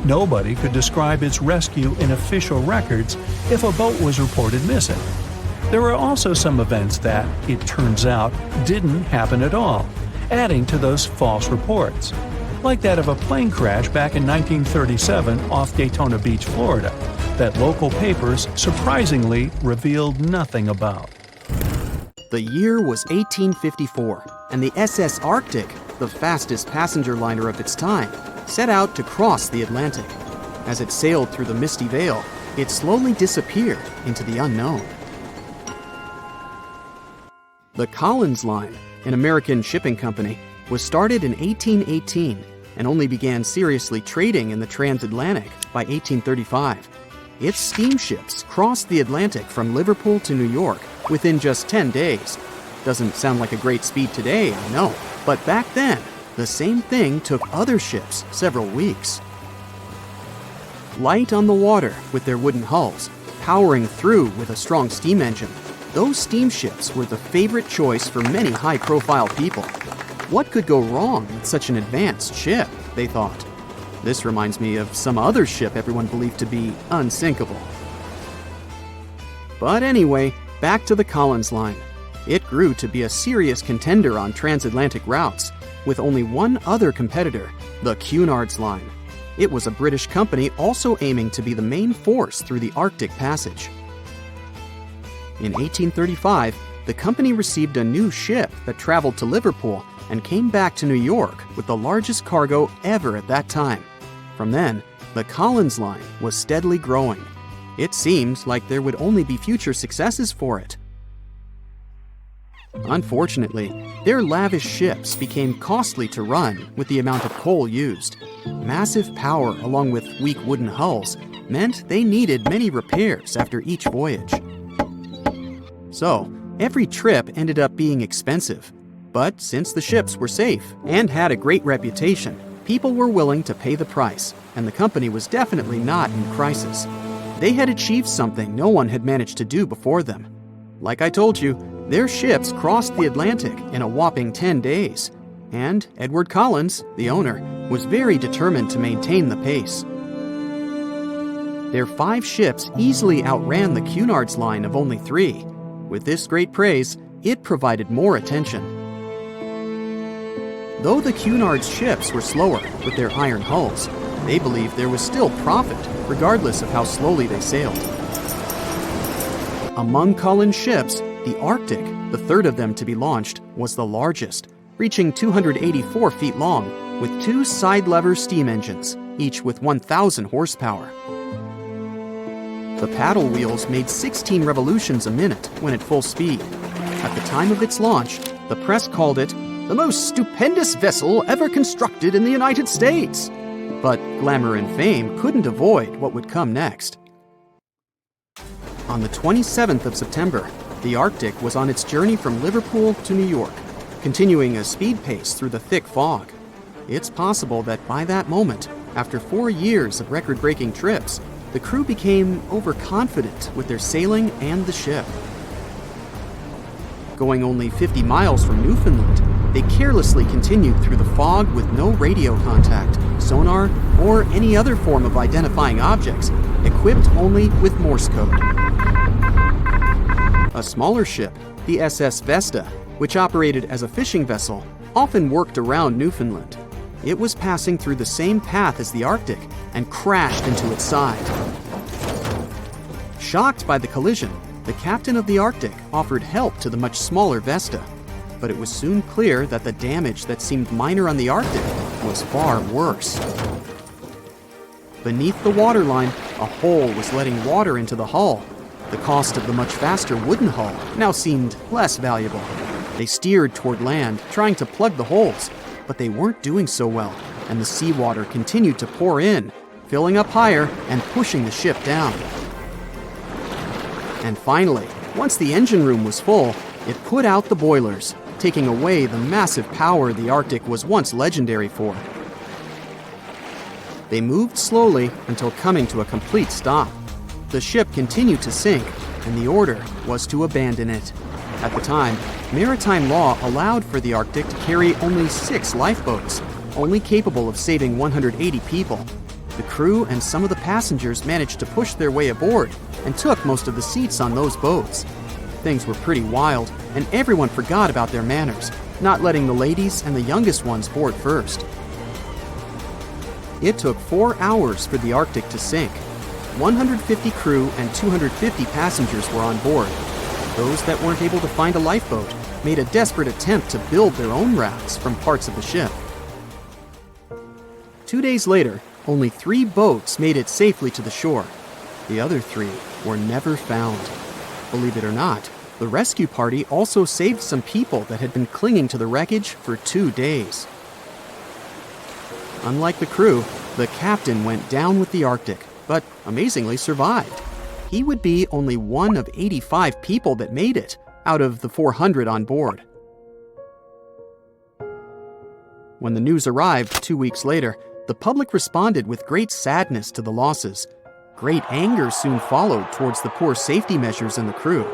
C: Nobody could describe its rescue in official records if a boat was reported missing. There are also some events that, it turns out, didn't happen at all, adding to those false reports, like that of a plane crash back in 1937 off Daytona Beach, Florida, that local papers surprisingly revealed nothing about.
B: The year was 1854, and the SS Arctic, the fastest passenger liner of its time, set out to cross the Atlantic. As it sailed through the misty veil, it slowly disappeared into the unknown. The Collins Line, an American shipping company, was started in 1818 and only began seriously trading in the transatlantic by 1835. Its steamships crossed the Atlantic from Liverpool to New York within just 10 days. Doesn't sound like a great speed today, I know, but back then, the same thing took other ships several weeks. Light on the water with their wooden hulls, powering through with a strong steam engine, those steamships were the favorite choice for many high-profile people. What could go wrong with such an advanced ship, they thought. This reminds me of some other ship everyone believed to be unsinkable. But anyway, back to the Collins Line. It grew to be a serious contender on transatlantic routes, with only one other competitor, the Cunard's Line. It was a British company also aiming to be the main force through the Arctic Passage. In 1835, the company received a new ship that traveled to Liverpool and came back to New York with the largest cargo ever at that time. From then, the Collins line was steadily growing. It seemed like there would only be future successes for it. Unfortunately, their lavish ships became costly to run with the amount of coal used. Massive power along with weak wooden hulls meant they needed many repairs after each voyage. So, every trip ended up being expensive. But since the ships were safe and had a great reputation, people were willing to pay the price, and the company was definitely not in crisis. They had achieved something no one had managed to do before them. Like I told you, their ships crossed the Atlantic in a whopping 10 days, and Edward Collins, the owner, was very determined to maintain the pace. Their 5 ships easily outran the Cunard's line of only 3. With this great praise, it provided more attention. Though the Cunard's ships were slower with their iron hulls, they believed there was still profit, regardless of how slowly they sailed. Among Collins' ships, the Arctic, the third of them to be launched, was the largest, reaching 284 feet long, with 2 side-lever steam engines, each with 1,000 horsepower. The paddle wheels made 16 revolutions a minute when at full speed. At the time of its launch, the press called it the most stupendous vessel ever constructed in the United States. But glamour and fame couldn't avoid what would come next. On the 27th of September, the Arctic was on its journey from Liverpool to New York, continuing a speed pace through the thick fog. It's possible that by that moment, after 4 years of record-breaking trips, the crew became overconfident with their sailing and the ship. Going only 50 miles from Newfoundland, they carelessly continued through the fog with no radio contact, sonar, or any other form of identifying objects, equipped only with Morse code. A smaller ship, the SS Vesta, which operated as a fishing vessel, often worked around Newfoundland. It was passing through the same path as the Arctic and crashed into its side. Shocked by the collision, the captain of the Arctic offered help to the much smaller Vesta, but it was soon clear that the damage that seemed minor on the Arctic was far worse. Beneath the waterline, a hole was letting water into the hull. The cost of the much faster wooden hull now seemed less valuable. They steered toward land, trying to plug the holes, but they weren't doing so well, and the seawater continued to pour in, filling up higher and pushing the ship down. And finally, once the engine room was full, it put out the boilers, taking away the massive power the Arctic was once legendary for. They moved slowly until coming to a complete stop. The ship continued to sink, and the order was to abandon it. At the time, maritime law allowed for the Arctic to carry only 6 lifeboats, only capable of saving 180 people. The crew and some of the passengers managed to push their way aboard and took most of the seats on those boats. Things were pretty wild, and everyone forgot about their manners, not letting the ladies and the youngest ones board first. It took 4 hours for the Arctic to sink. 150 crew and 250 passengers were on board. Those that weren't able to find a lifeboat made a desperate attempt to build their own rafts from parts of the ship. 2 days later, only 3 boats made it safely to the shore. The other 3 were never found. Believe it or not, the rescue party also saved some people that had been clinging to the wreckage for 2 days. Unlike the crew, the captain went down with the Arctic, but amazingly survived. He would be only one of 85 people that made it, out of the 400 on board. When the news arrived 2 weeks later, the public responded with great sadness to the losses. Great anger soon followed towards the poor safety measures in the crew.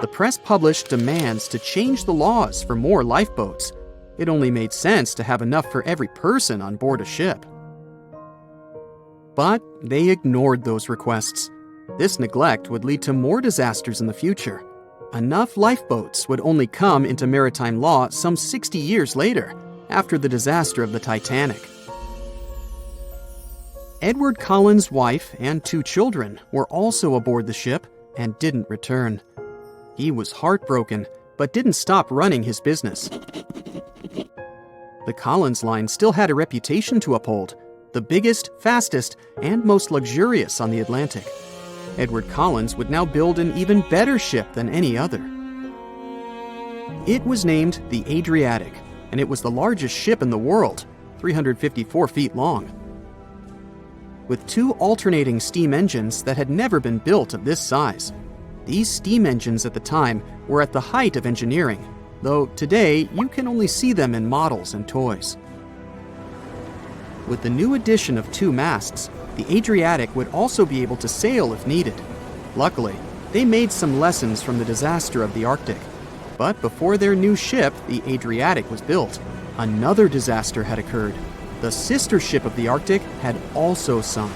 B: The press published demands to change the laws for more lifeboats. It only made sense to have enough for every person on board a ship. But they ignored those requests. This neglect would lead to more disasters in the future. Enough lifeboats would only come into maritime law some 60 years later, after the disaster of the Titanic. Edward Collins' wife and 2 children were also aboard the ship and didn't return. He was heartbroken, but didn't stop running his business. the Collins Line still had a reputation to uphold, the biggest, fastest, and most luxurious on the Atlantic. Edward Collins would now build an even better ship than any other. It was named the Adriatic, and it was the largest ship in the world, 354 feet long. With 2 alternating steam engines that had never been built of this size. These steam engines at the time were at the height of engineering, though today you can only see them in models and toys. With the new addition of 2 masts, the Adriatic would also be able to sail if needed. Luckily, they made some lessons from the disaster of the Arctic. But before their new ship, the Adriatic, was built, another disaster had occurred. The sister ship of the Arctic had also sunk.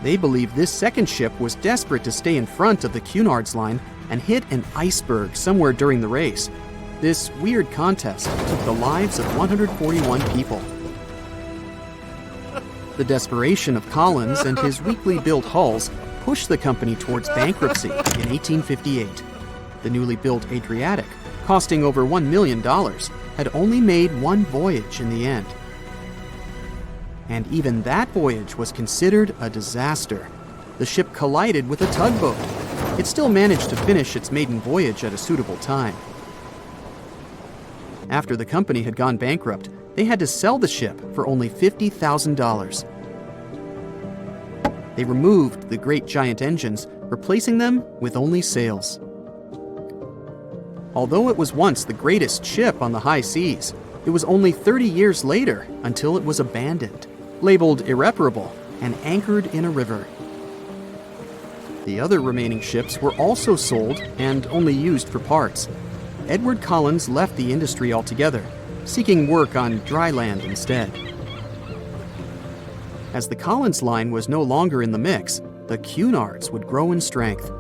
B: They believed this second ship was desperate to stay in front of the Cunard's line and hit an iceberg somewhere during the race. This weird contest took the lives of 141 people. The desperation of Collins and his weakly built hulls pushed the company towards bankruptcy in 1858. The newly built Adriatic, costing over $1 million, had only made one voyage in the end. And even that voyage was considered a disaster. The ship collided with a tugboat. It still managed to finish its maiden voyage at a suitable time. After the company had gone bankrupt, they had to sell the ship for only $50,000. They removed the great giant engines, replacing them with only sails. Although it was once the greatest ship on the high seas, it was only 30 years later until it was abandoned, labeled irreparable, and anchored in a river. The other remaining ships were also sold and only used for parts. Edward Collins left the industry altogether, seeking work on dry land instead. As the Collins Line was no longer in the mix, the Cunards would grow in strength.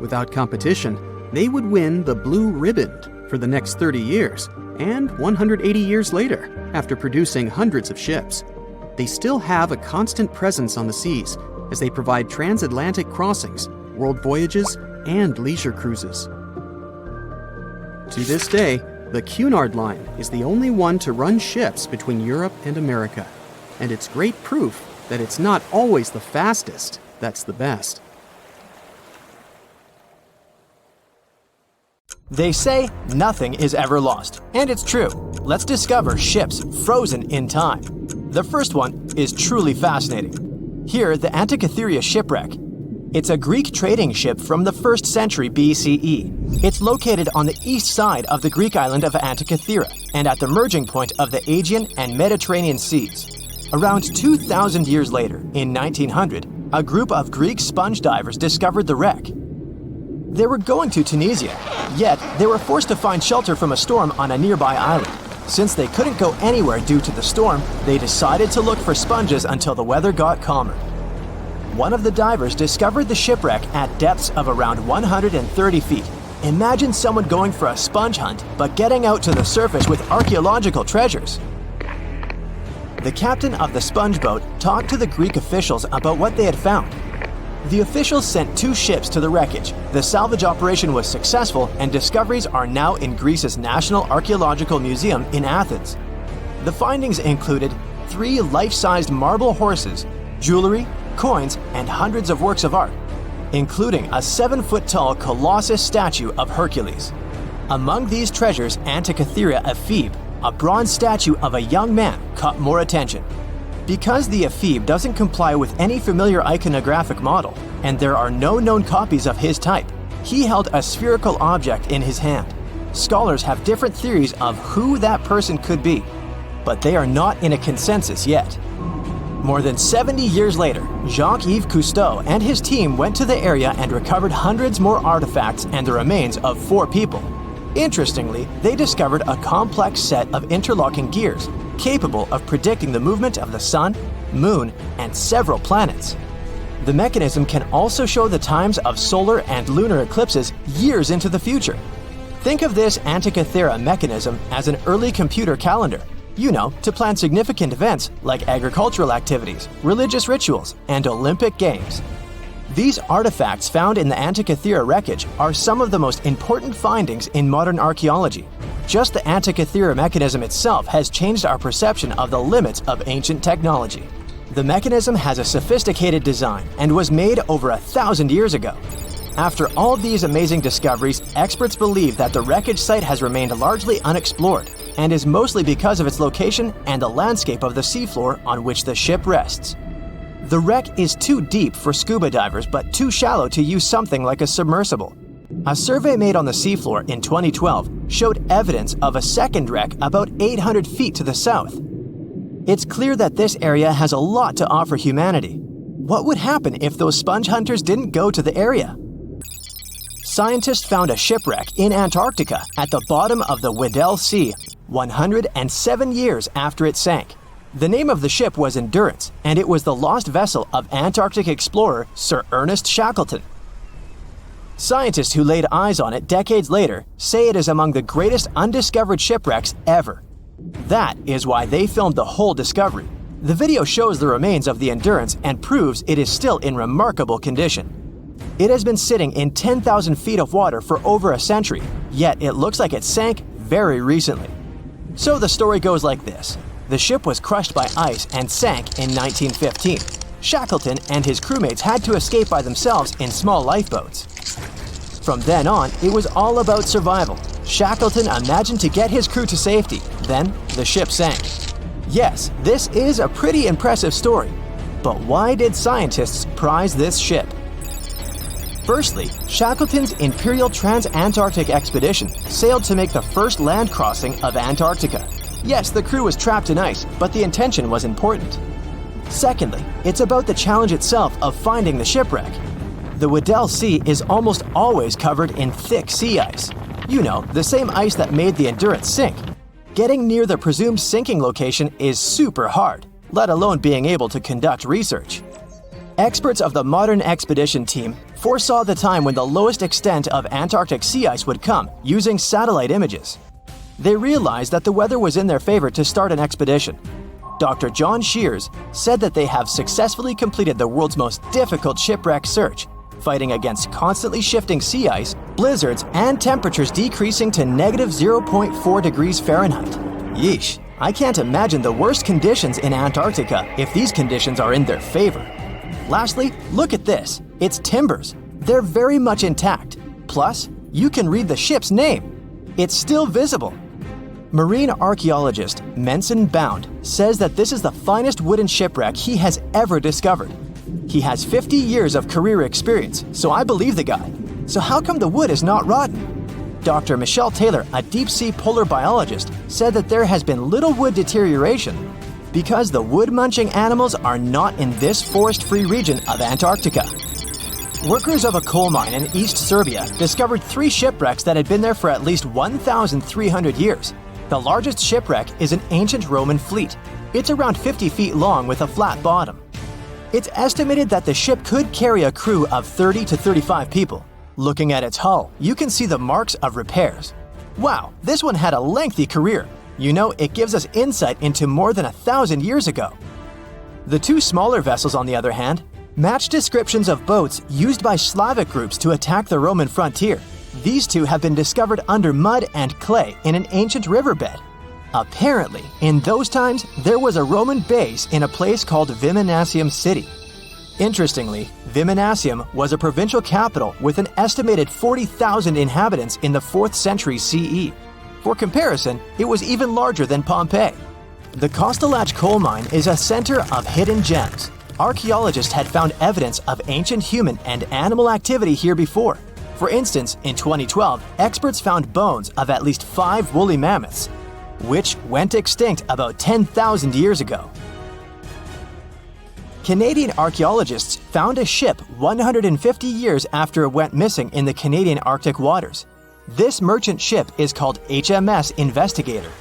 B: Without competition, they would win the Blue Riband for the next 30 years, and 180 years later, after producing hundreds of ships. They still have a constant presence on the seas as they provide transatlantic crossings, world voyages, and leisure cruises. To this day, the Cunard Line is the only one to run ships between Europe and America, and it's great proof that it's not always the fastest that's the best.
A: They say nothing is ever lost, and it's true. Let's discover ships frozen in time. The first one is truly fascinating. Here, the Antikythera shipwreck. It's a Greek trading ship from the 1st century BCE. It's located on the east side of the Greek island of Antikythera and at the merging point of the Aegean and Mediterranean seas. Around 2,000 years later, in 1900, a group of Greek sponge divers discovered the wreck. They were going to Tunisia, yet they were forced to find shelter from a storm on a nearby island. Since they couldn't go anywhere due to the storm, they decided to look for sponges until the weather got calmer. One of the divers discovered the shipwreck at depths of around 130 feet. Imagine someone going for a sponge hunt, but getting out to the surface with archaeological treasures. The captain of the sponge boat talked to the Greek officials about what they had found. The officials sent 2 ships to the wreckage. The salvage operation was successful, and discoveries are now in Greece's National Archaeological Museum in Athens. The findings included 3 life-sized marble horses, jewelry, coins, and hundreds of works of art, including a 7-foot-tall Colossus statue of Hercules. Among these treasures, Antikythera Ephebe, a bronze statue of a young man, caught more attention. Because the ephebe doesn't comply with any familiar iconographic model, and there are no known copies of his type, he held a spherical object in his hand. Scholars have different theories of who that person could be, but they are not in a consensus yet. More than 70 years later, Jacques-Yves Cousteau and his team went to the area and recovered hundreds more artifacts and the remains of 4 people. Interestingly, they discovered a complex set of interlocking gears, capable of predicting the movement of the sun, moon, and several planets. The mechanism can also show the times of solar and lunar eclipses years into the future. Think of this Antikythera mechanism as an early computer calendar, to plan significant events like agricultural activities, religious rituals, and Olympic Games. These artifacts found in the Antikythera wreckage are some of the most important findings in modern archaeology. Just the Antikythera mechanism itself has changed our perception of the limits of ancient technology. The mechanism has a sophisticated design and was made over 1,000 years ago. After all these amazing discoveries, experts believe that the wreckage site has remained largely unexplored and is mostly because of its location and the landscape of the seafloor on which the ship rests. The wreck is too deep for scuba divers but too shallow to use something like a submersible. A survey made on the seafloor in 2012 showed evidence of a second wreck about 800 feet to the south. It's clear that this area has a lot to offer humanity. What would happen if those sponge hunters didn't go to the area? Scientists found a shipwreck in Antarctica at the bottom of the Weddell Sea 107 years after it sank. The name of the ship was Endurance, and it was the lost vessel of Antarctic explorer Sir Ernest Shackleton. Scientists who laid eyes on it decades later say it is among the greatest undiscovered shipwrecks ever. That is why they filmed the whole discovery. The video shows the remains of the Endurance and proves it is still in remarkable condition. It has been sitting in 10,000 feet of water for over a century, yet it looks like it sank very recently. So the story goes like this. The ship was crushed by ice and sank in 1915. Shackleton and his crewmates had to escape by themselves in small lifeboats. From then on, it was all about survival. Shackleton imagined to get his crew to safety. Then, the ship sank. Yes, this is a pretty impressive story. But why did scientists prize this ship? Firstly, Shackleton's Imperial Trans-Antarctic Expedition sailed to make the first land crossing of Antarctica. Yes, the crew was trapped in ice, but the intention was important. Secondly, it's about the challenge itself of finding the shipwreck. The Weddell Sea is almost always covered in thick sea ice. You know, the same ice that made the Endurance sink. Getting near the presumed sinking location is super hard, let alone being able to conduct research. Experts of the modern expedition team foresaw the time when the lowest extent of Antarctic sea ice would come using satellite images. They realized that the weather was in their favor to start an expedition. Dr. John Shears said that they have successfully completed the world's most difficult shipwreck search, fighting against constantly shifting sea ice, blizzards, and temperatures decreasing to -0.4 degrees Fahrenheit. Yeesh, I can't imagine the worst conditions in Antarctica if these conditions are in their favor. Lastly, look at this. It's timbers. They're very much intact. Plus, you can read the ship's name. It's still visible. Marine archaeologist Menson Bound says that this is the finest wooden shipwreck he has ever discovered. He has 50 years of career experience, so I believe the guy. So how come the wood is not rotten? Dr. Michelle Taylor, a deep-sea polar biologist, said that there has been little wood deterioration because the wood-munching animals are not in this forest-free region of Antarctica. Workers of a coal mine in East Serbia discovered 3 shipwrecks that had been there for at least 1,300 years. The largest shipwreck is an ancient Roman fleet. It's around 50 feet long with a flat bottom. It's estimated that the ship could carry a crew of 30 to 35 people. Looking at its hull, you can see the marks of repairs. Wow, this one had a lengthy career. You know, it gives us insight into more than 1,000 years ago. The 2 smaller vessels, on the other hand, match descriptions of boats used by Slavic groups to attack the Roman frontier. These 2 have been discovered under mud and clay in an ancient riverbed. Apparently, in those times, there was a Roman base in a place called Viminacium City. Interestingly, Viminacium was a provincial capital with an estimated 40,000 inhabitants in the 4th century CE. For comparison, it was even larger than Pompeii. The Kostelach coal mine is a center of hidden gems. Archaeologists had found evidence of ancient human and animal activity here before. For instance, in 2012, experts found bones of at least 5 woolly mammoths, which went extinct about 10,000 years ago. Canadian archaeologists found a ship 150 years after it went missing in the Canadian Arctic waters. This merchant ship is called HMS Investigator.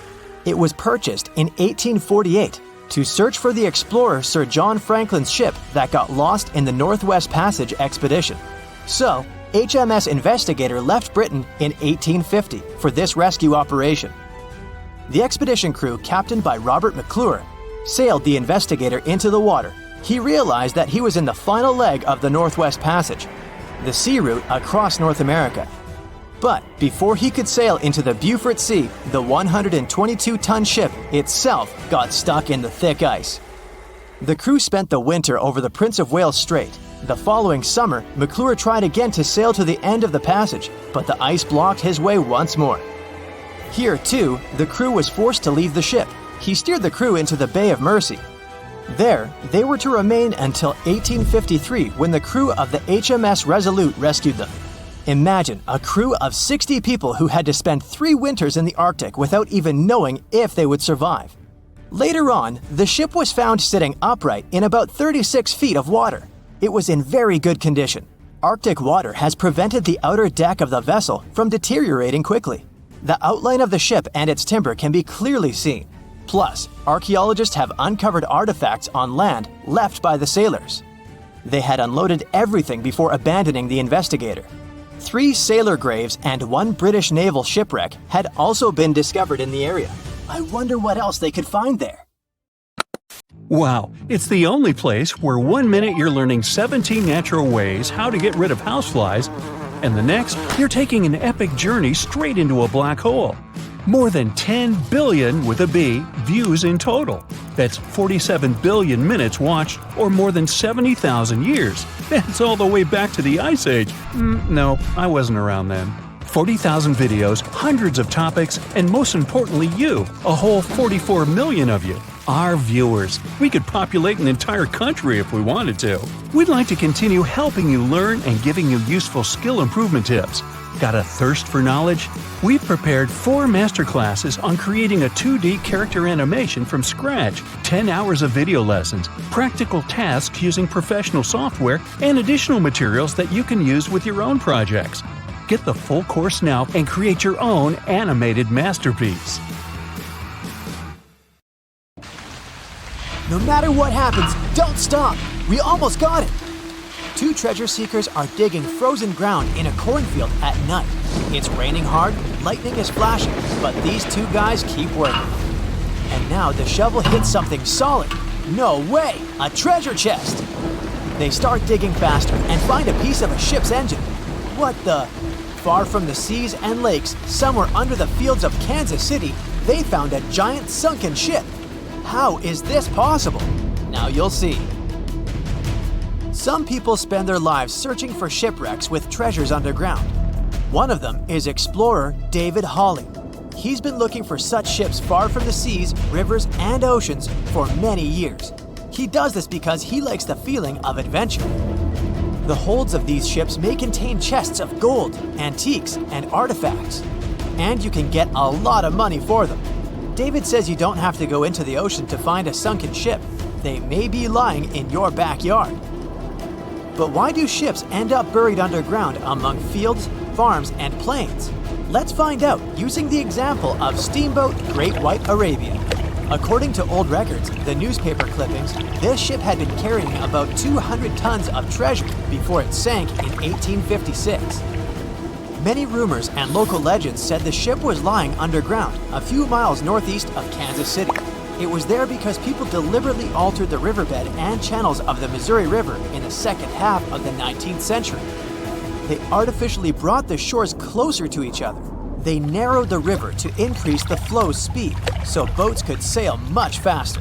A: It was purchased in 1848 to search for the explorer Sir John Franklin's ship that got lost in the Northwest Passage expedition. So, HMS Investigator left Britain in 1850 for this rescue operation. The expedition crew, captained by Robert McClure, sailed the Investigator into the water He realized that he was in the final leg of the Northwest Passage, the sea route across North America. But before he could sail into the Beaufort Sea, the 122-ton ship itself got stuck in the thick ice. The crew spent the winter over the Prince of Wales Strait. The following summer, McClure tried again to sail to the end of the passage, but the ice blocked his way once more. Here, too, the crew was forced to leave the ship. He steered the crew into the Bay of Mercy. There, they were to remain until 1853, when the crew of the HMS Resolute rescued them. Imagine a crew of 60 people who had to spend 3 winters in the Arctic without even knowing if they would survive. Later on, the ship was found sitting upright in about 36 feet of water. It was in very good condition. Arctic water has prevented the outer deck of the vessel from deteriorating quickly. The outline of the ship and its timber can be clearly seen. Plus, archaeologists have uncovered artifacts on land left by the sailors. They had unloaded everything before abandoning the Investigator. 3 sailor graves and 1 British naval shipwreck had also been discovered in the area. I wonder what else they could find there.
C: Wow, it's the only place where 1 minute you're learning 17 natural ways how to get rid of houseflies, and the next, you're taking an epic journey straight into a black hole. More than 10 billion, with a B, views in total. That's 47 billion minutes watched, or more than 70,000 years. That's all the way back to the Ice Age. No, I wasn't around then. 40,000 videos, hundreds of topics, and most importantly you, a whole 44 million of you. Our viewers. We could populate an entire country if we wanted to. We'd like to continue helping you learn and giving you useful skill improvement tips. Got a thirst for knowledge? We've prepared 4 masterclasses on creating a 2D character animation from scratch, 10 hours of video lessons, practical tasks using professional software, and additional materials that you can use with your own projects. Get the full course now and create your own animated masterpiece.
A: No matter what happens, don't stop! We almost got it! 2 treasure seekers are digging frozen ground in a cornfield at night. It's raining hard, lightning is flashing, but these 2 guys keep working. And now the shovel hits something solid. No way! A treasure chest! They start digging faster and find a piece of a ship's engine. What the? Far from the seas and lakes, somewhere under the fields of Kansas City, they found a giant sunken ship. How is this possible? Now you'll see. Some people spend their lives searching for shipwrecks with treasures underground. One of them is explorer David Hawley. He's been looking for such ships far from the seas, rivers, and oceans for many years. He does this because he likes the feeling of adventure. The holds of these ships may contain chests of gold, antiques, and artifacts. And you can get a lot of money for them. David says you don't have to go into the ocean to find a sunken ship. They may be lying in your backyard. But why do ships end up buried underground among fields, farms, and plains? Let's find out using the example of Steamboat Great White Arabia. According to old records, the newspaper clippings, this ship had been carrying about 200 tons of treasure before it sank in 1856. Many rumors and local legends said the ship was lying underground, a few miles northeast of Kansas City. It was there because people deliberately altered the riverbed and channels of the Missouri River in the second half of the 19th century. They artificially brought the shores closer to each other. They narrowed the river to increase the flow's speed, so boats could sail much faster.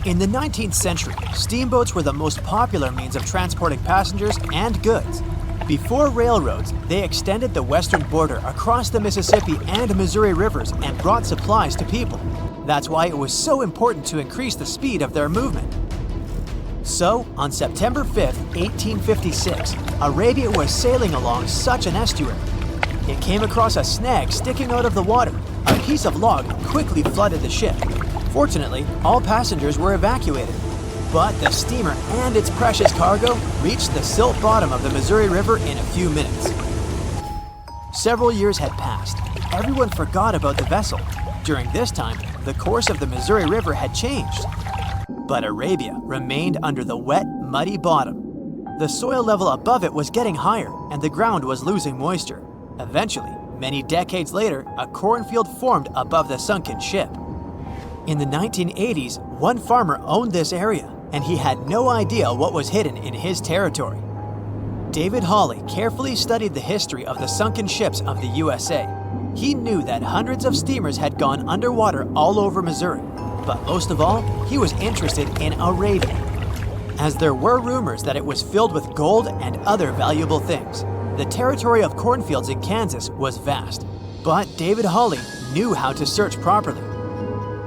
A: In the 19th century, steamboats were the most popular means of transporting passengers and goods. Before railroads, they extended the western border across the Mississippi and Missouri rivers and brought supplies to people. That's why it was so important to increase the speed of their movement. So, on September 5, 1856, Arabia was sailing along such an estuary. It came across a snag sticking out of the water. A piece of log quickly flooded the ship. Fortunately, all passengers were evacuated. But the steamer and its precious cargo reached the silt bottom of the Missouri River in a few minutes. Several years had passed. Everyone forgot about the vessel. During this time, the course of the Missouri River had changed. But Arabia remained under the wet, muddy bottom. The soil level above it was getting higher, and the ground was losing moisture. Eventually, many decades later, a cornfield formed above the sunken ship. In the 1980s, one farmer owned this area, and he had no idea what was hidden in his territory. David Hawley carefully studied the history of the sunken ships of the USA. He knew that hundreds of steamers had gone underwater all over Missouri, but most of all, he was interested in Arabia, as there were rumors that it was filled with gold and other valuable things. The territory of cornfields in Kansas was vast, but David Hawley knew how to search properly.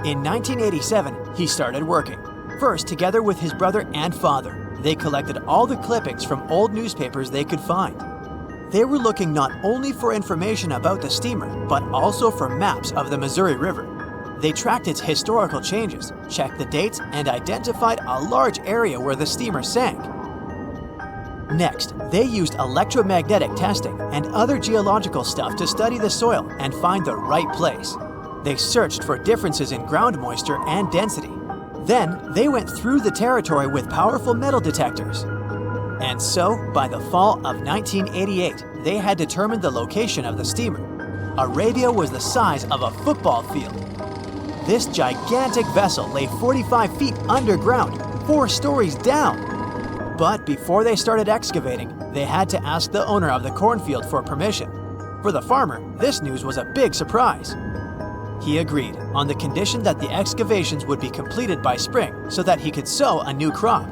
A: In 1987, he started working, first together with his brother and father. They collected all the clippings from old newspapers they could find. They were looking not only for information about the steamer, but also for maps of the Missouri River. They tracked its historical changes, checked the dates, and identified a large area where the steamer sank. Next, they used electromagnetic testing and other geological stuff to study the soil and find the right place. They searched for differences in ground moisture and density. Then, they went through the territory with powerful metal detectors. And so, by the fall of 1988, they had determined the location of the steamer. Arabia was the size of a football field. This gigantic vessel lay 45 feet underground, 4 stories down. But before they started excavating, they had to ask the owner of the cornfield for permission. For the farmer, this news was a big surprise. He agreed, on the condition that the excavations would be completed by spring so that he could sow a new crop.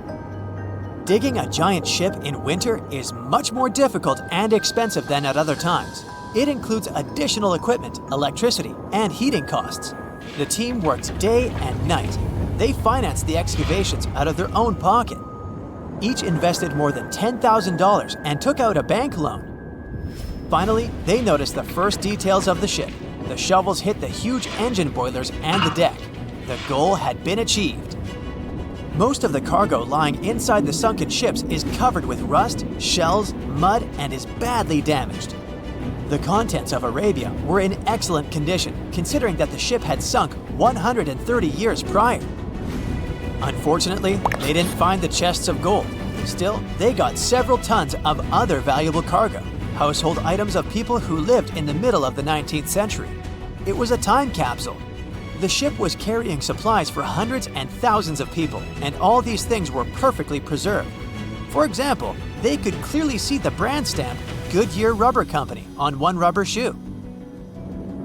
A: Digging a giant ship in winter is much more difficult and expensive than at other times. It includes additional equipment, electricity, and heating costs. The team worked day and night. They financed the excavations out of their own pocket. Each invested more than $10,000 and took out a bank loan. Finally, they noticed the first details of the ship. The shovels hit the huge engine boilers and the deck. The goal had been achieved. Most of the cargo lying inside the sunken ships is covered with rust, shells, mud, and is badly damaged. The contents of Arabia were in excellent condition, considering that the ship had sunk 130 years prior. Unfortunately, they didn't find the chests of gold. Still, they got several tons of other valuable cargo, household items of people who lived in the middle of the 19th century. It was a time capsule. The ship was carrying supplies for hundreds and thousands of people, and all these things were perfectly preserved. For example, they could clearly see the brand stamp Goodyear Rubber Company on one rubber shoe.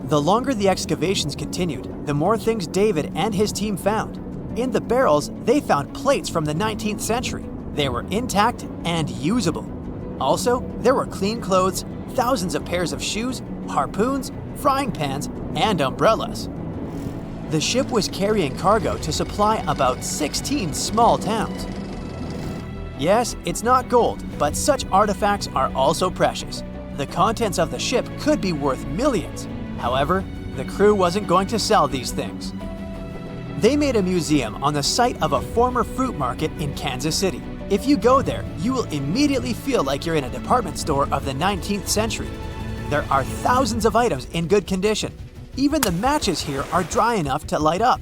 A: The longer the excavations continued, the more things David and his team found. In the barrels, they found plates from the 19th century. They were intact and usable. Also, there were clean clothes, thousands of pairs of shoes, harpoons, frying pans, and umbrellas. The ship was carrying cargo to supply about 16 small towns. Yes, it's not gold, but such artifacts are also precious. The contents of the ship could be worth millions. However, the crew wasn't going to sell these things. They made a museum on the site of a former fruit market in Kansas City. If you go there, you will immediately feel like you're in a department store of the 19th century. There are thousands of items in good condition. Even the matches here are dry enough to light up.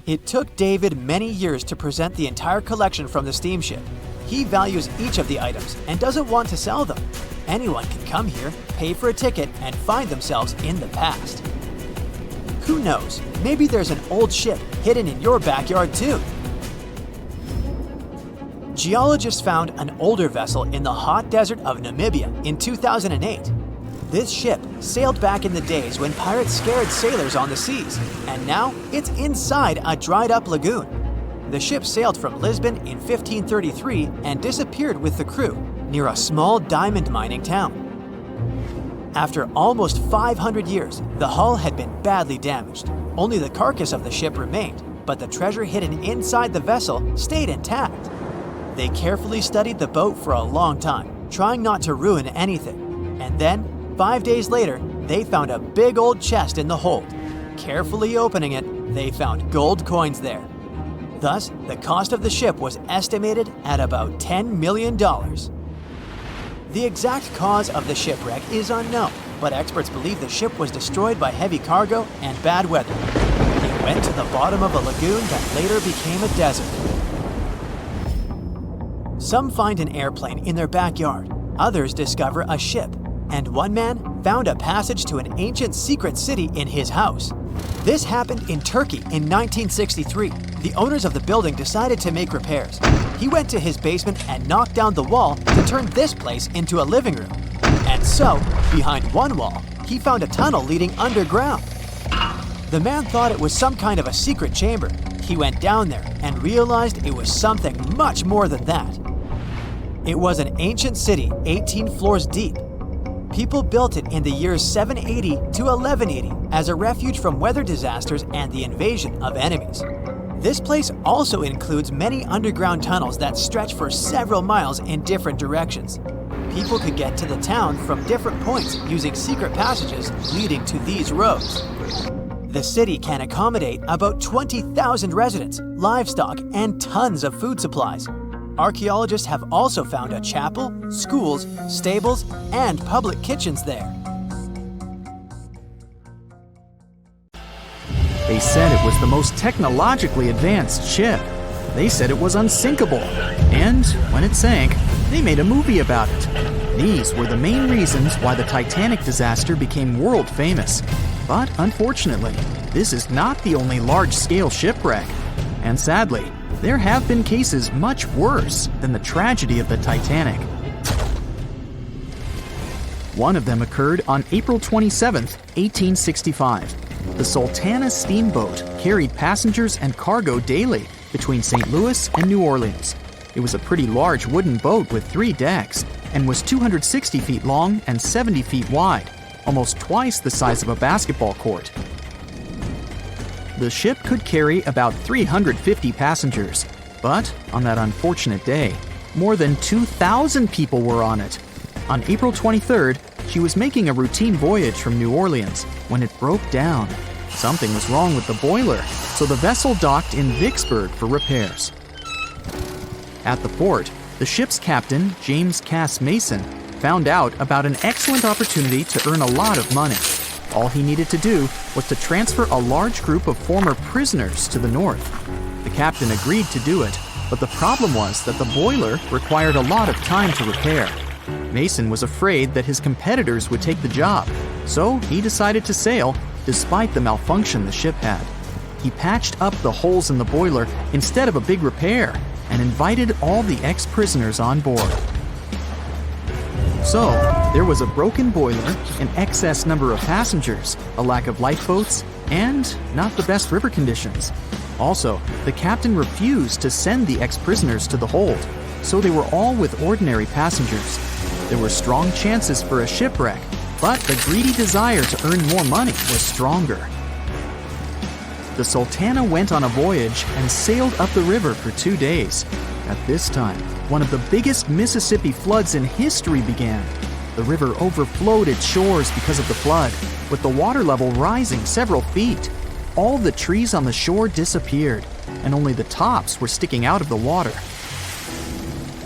A: It took David many years to present the entire collection from the steamship. He values each of the items and doesn't want to sell them. Anyone can come here, pay for a ticket, and find themselves in the past. Who knows, maybe there's an old ship hidden in your backyard too. Geologists found an older vessel in the hot desert of Namibia in 2008. This ship sailed back in the days when pirates scared sailors on the seas, and now it's inside a dried-up lagoon. The ship sailed from Lisbon in 1533 and disappeared with the crew near a small diamond mining town. After almost 500 years, the hull had been badly damaged. Only the carcass of the ship remained, but the treasure hidden inside the vessel stayed intact. They carefully studied the boat for a long time, trying not to ruin anything. And then, 5 days later, they found a big old chest in the hold. Carefully opening it, they found gold coins there. Thus, the cost of the ship was estimated at about $10 million. The exact cause of the shipwreck is unknown, but experts believe the ship was destroyed by heavy cargo and bad weather. It went to the bottom of a lagoon that later became a desert. Some find an airplane in their backyard, others discover a ship, and one man found a passage to an ancient secret city in his house. This happened in Turkey in 1963. the owners of the building decided to make repairs. He went to his basement and knocked down the wall to turn this place into a living room. And so, behind one wall, he found a tunnel leading underground. The man thought it was some kind of a secret chamber. He went down there and realized it was something much more than that. It was an ancient city 18 floors deep. People built it in the years 780 to 1180 as a refuge from weather disasters and the invasion of enemies. This place also includes many underground tunnels that stretch for several miles in different directions. People could get to the town from different points using secret passages leading to these roads. The city can accommodate about 20,000 residents, livestock, and tons of food supplies. Archaeologists have also found a chapel, schools, stables, and public kitchens there.
B: They said it was the most technologically advanced ship. They said it was unsinkable. And when it sank, they made a movie about it. These were the main reasons why the Titanic disaster became world famous. But unfortunately, this is not the only large-scale shipwreck. And sadly, there have been cases much worse than the tragedy of the Titanic. One of them occurred on April 27, 1865. The Sultana steamboat carried passengers and cargo daily between St. Louis and New Orleans. It was a pretty large wooden boat with 3 decks and was 260 feet long and 70 feet wide, almost twice the size of a basketball court. The ship could carry about 350 passengers, but on that unfortunate day, more than 2,000 people were on it. On April 23rd, she was making a routine voyage from New Orleans when it broke down. Something was wrong with the boiler, so the vessel docked in Vicksburg for repairs. At the port, the ship's captain, James Cass Mason, found out about an excellent opportunity to earn a lot of money. All he needed to do was to transfer a large group of former prisoners to the north. The captain agreed to do it, but the problem was that the boiler required a lot of time to repair. Mason was afraid that his competitors would take the job, so he decided to sail despite the malfunction the ship had. He patched up the holes in the boiler instead of a big repair and invited all the ex-prisoners on board. So, there was a broken boiler, an excess number of passengers, a lack of lifeboats, and not the best river conditions. Also, the captain refused to send the ex-prisoners to the hold, so they were all with ordinary passengers. There were strong chances for a shipwreck, but the greedy desire to earn more money was stronger. The Sultana went on a voyage and sailed up the river for 2 days. At this time, one of the biggest Mississippi floods in history began. The river overflowed its shores because of the flood, with the water level rising several feet. All the trees on the shore disappeared, and only the tops were sticking out of the water.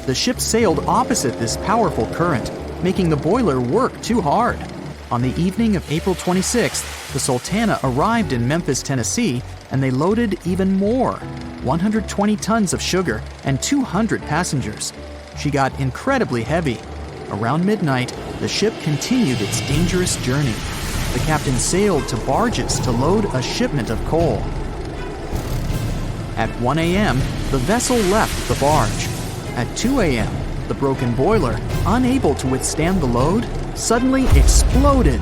B: The ship sailed opposite this powerful current, making the boiler work too hard. On the evening of April 26th, the Sultana arrived in Memphis, Tennessee, and they loaded even more, 120 tons of sugar and 200 passengers. She got incredibly heavy. Around midnight, the ship continued its dangerous journey. The captain sailed to barges to load a shipment of coal. At 1 a.m., the vessel left the barge. At 2 a.m., the broken boiler, unable to withstand the load, suddenly exploded.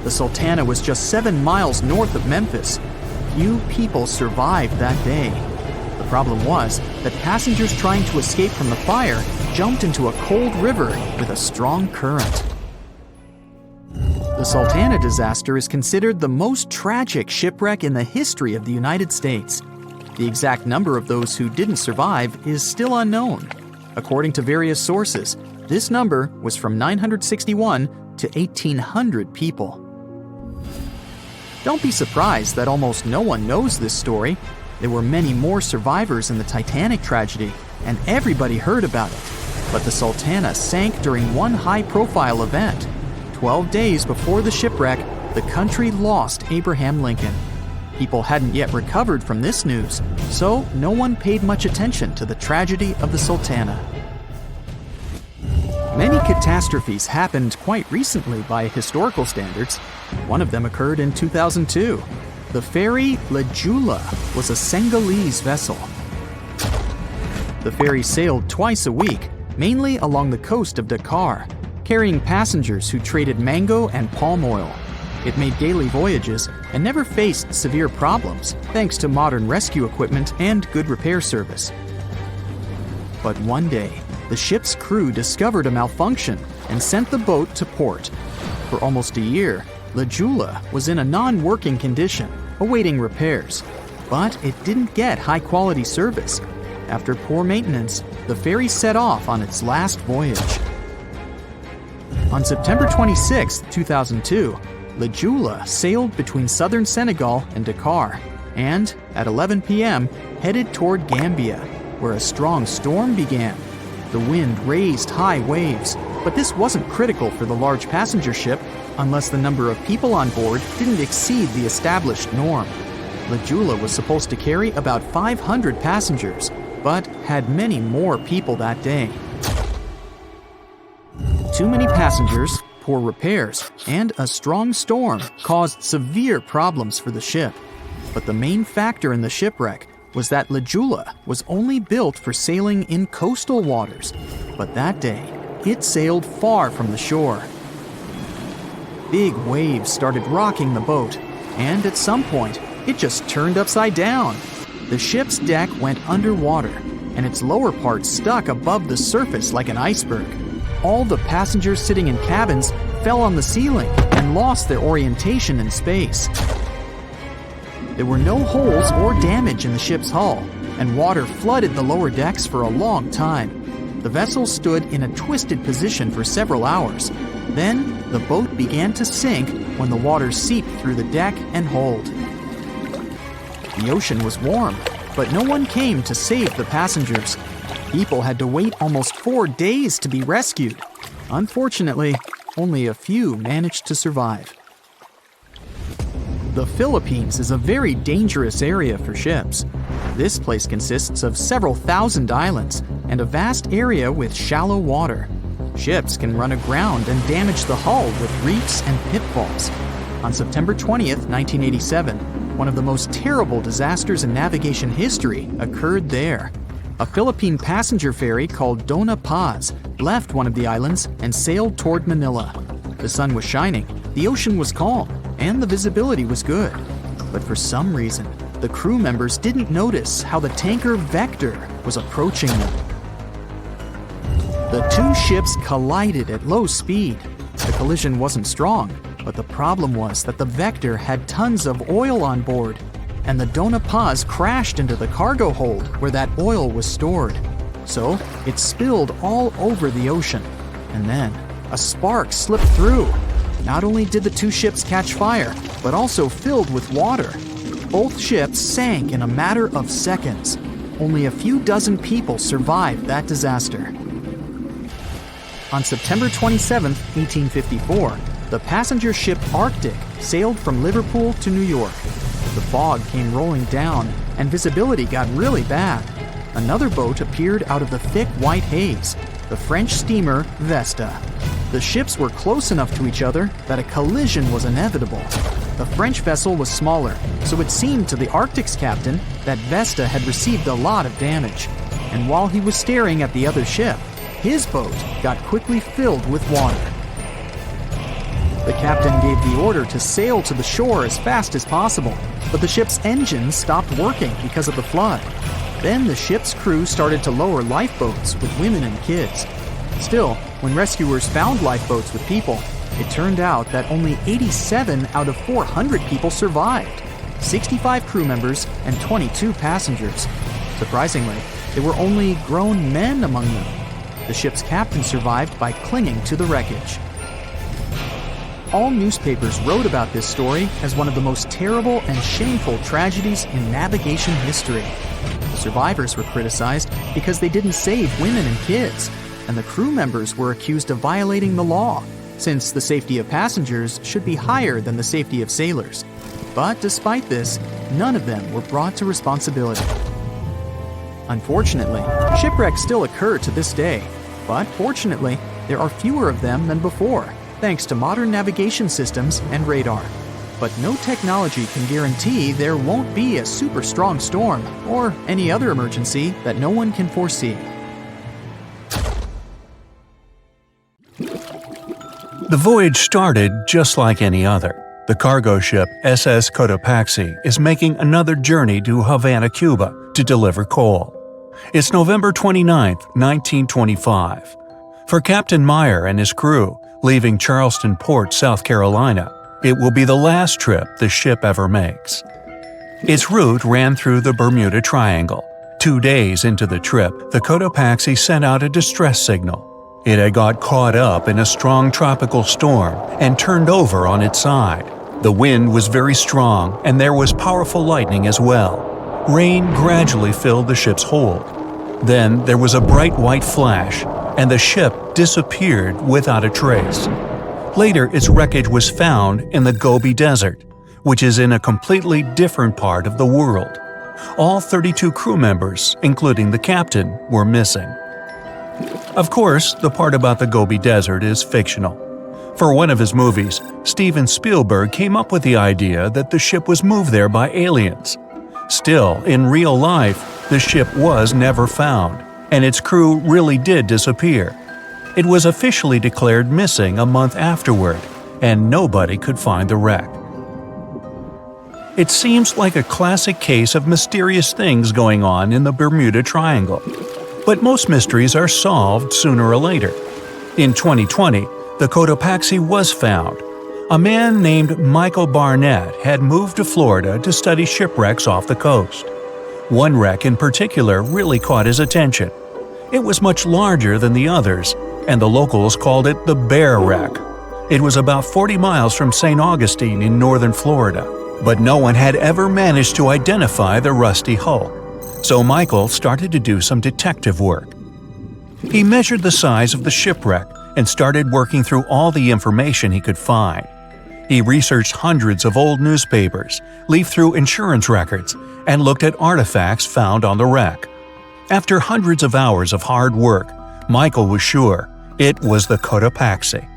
B: The Sultana was just 7 miles north of Memphis. Few people survived that day. The problem was that passengers trying to escape from the fire jumped into a cold river with a strong current. The Sultana disaster is considered the most tragic shipwreck in the history of the United States. The exact number of those who didn't survive is still unknown. According to various sources, this number was from 961 to 1,800 people. Don't be surprised that almost no one knows this story. There were many more survivors in the Titanic tragedy, and everybody heard about it. But the Sultana sank during one high-profile event. 12 days before the shipwreck, the country lost Abraham Lincoln. People hadn't yet recovered from this news, so no one paid much attention to the tragedy of the Sultana. Many catastrophes happened quite recently by historical standards. One of them occurred in 2002. The ferry La Jula was a Senegalese vessel. The ferry sailed twice a week, mainly along the coast of Dakar, carrying passengers who traded mango and palm oil. It made daily voyages and never faced severe problems thanks to modern rescue equipment and good repair service. But one day, the ship's crew discovered a malfunction and sent the boat to port. For almost a year, La Jula was in a non-working condition, awaiting repairs. But it didn't get high-quality service. After poor maintenance, the ferry set off on its last voyage. On September 26, 2002, La Jula sailed between southern Senegal and Dakar, and at 11 p.m. headed toward Gambia, where a strong storm began. The wind raised high waves, but this wasn't critical for the large passenger ship unless the number of people on board didn't exceed the established norm. La Jula was supposed to carry about 500 passengers, but had many more people that day. Too many passengers, poor repairs, and a strong storm caused severe problems for the ship. But the main factor in the shipwreck was that La Jula was only built for sailing in coastal waters, but that day, it sailed far from the shore. Big waves started rocking the boat, and at some point, it just turned upside down. The ship's deck went underwater, and its lower part stuck above the surface like an iceberg. All the passengers sitting in cabins fell on the ceiling and lost their orientation in space. There were no holes or damage in the ship's hull, and water flooded the lower decks for a long time. The vessel stood in a twisted position for several hours. Then, the boat began to sink when the water seeped through the deck and hold. The ocean was warm, but no one came to save the passengers. People had to wait almost 4 days to be rescued. Unfortunately, only a few managed to survive. The Philippines is a very dangerous area for ships. This place consists of several thousand islands and a vast area with shallow water. Ships can run aground and damage the hull with reefs and pitfalls. On September 20th, 1987, one of the most terrible disasters in navigation history occurred there. A Philippine passenger ferry called Dona Paz left one of the islands and sailed toward Manila. The sun was shining, the ocean was calm, and the visibility was good. But for some reason, the crew members didn't notice how the tanker Vector was approaching them. The two ships collided at low speed. The collision wasn't strong, but the problem was that the Vector had tons of oil on board, and the Dona Paz crashed into the cargo hold where that oil was stored. So it spilled all over the ocean, and then a spark slipped through. Not only did the two ships catch fire, but also filled with water. Both ships sank in a matter of seconds. Only a few dozen people survived that disaster. On September 27, 1854, the passenger ship Arctic sailed from Liverpool to New York. The fog came rolling down, and visibility got really bad. Another boat appeared out of the thick white haze, the French steamer Vesta. The ships were close enough to each other that a collision was inevitable. The French vessel was smaller, so it seemed to the Arctic's captain that Vesta had received a lot of damage. And while he was staring at the other ship, his boat got quickly filled with water. The captain gave the order to sail to the shore as fast as possible, but the ship's engines stopped working because of the flood. Then the ship's crew started to lower lifeboats with women and kids. Still, when rescuers found lifeboats with people, it turned out that only 87 out of 400 people survived, 65 crew members and 22 passengers. Surprisingly, there were only grown men among them. The ship's captain survived by clinging to the wreckage. All newspapers wrote about this story as one of the most terrible and shameful tragedies in navigation history. The survivors were criticized because they didn't save women and kids, and the crew members were accused of violating the law, since the safety of passengers should be higher than the safety of sailors. But despite this, none of them were brought to responsibility. Unfortunately, shipwrecks still occur to this day, but fortunately, there are fewer of them than before, thanks to modern navigation systems and radar. but no technology can guarantee there won't be a super strong storm or any other emergency that no one can foresee.
C: The voyage started just like any other. The cargo ship SS Cotopaxi is making another journey to Havana, Cuba to deliver coal. It's November 29, 1925. For Captain Meyer and his crew, leaving Charleston Port, South Carolina, it will be the last trip the ship ever makes. Its route ran through the Bermuda Triangle. 2 days into the trip, the Cotopaxi sent out a distress signal. It had got caught up in a strong tropical storm and turned over on its side. The wind was very strong and there was powerful lightning as well. Rain gradually filled the ship's hold. Then there was a bright white flash, and the ship disappeared without a trace. Later, its wreckage was found in the Gobi Desert, which is in a completely different part of the world. All 32 crew members, including the captain, were missing. Of course, the part about the Gobi Desert is fictional. For one of his movies, Steven Spielberg came up with the idea that the ship was moved there by aliens. Still, in real life, the ship was never found, and its crew really did disappear. It was officially declared missing a month afterward, and nobody could find the wreck. It seems like a classic case of mysterious things going on in the Bermuda Triangle. But most mysteries are solved sooner or later. In 2020, the Cotopaxi was found. A man named Michael Barnett had moved to Florida to study shipwrecks off the coast. One wreck in particular really caught his attention. It was much larger than the others, and the locals called it the Bear Wreck. It was about 40 miles from St. Augustine in northern Florida, but no one had ever managed to identify the rusty hull. So Michael started to do some detective work. He measured the size of the shipwreck and started working through all the information he could find. He researched hundreds of old newspapers, leafed through insurance records, and looked at artifacts found on the wreck. After hundreds of hours of hard work, Michael was sure it was the Cotopaxi.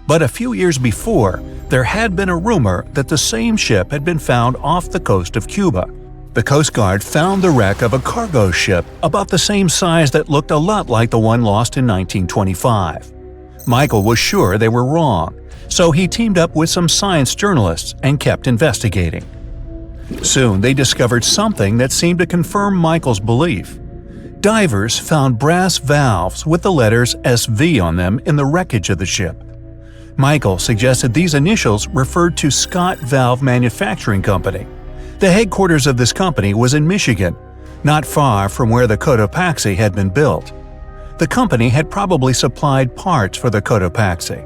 C: But a few years before, there had been a rumor that the same ship had been found off the coast of Cuba. The Coast Guard found the wreck of a cargo ship about the same size that looked a lot like the one lost in 1925. Michael was sure they were wrong, so he teamed up with some science journalists and kept investigating. Soon they discovered something that seemed to confirm Michael's belief. Divers found brass valves with the letters SV on them in the wreckage of the ship. Michael suggested these initials referred to Scott Valve Manufacturing Company. The headquarters of this company was in Michigan, not far from where the Cotopaxi had been built. The company had probably supplied parts for the Cotopaxi.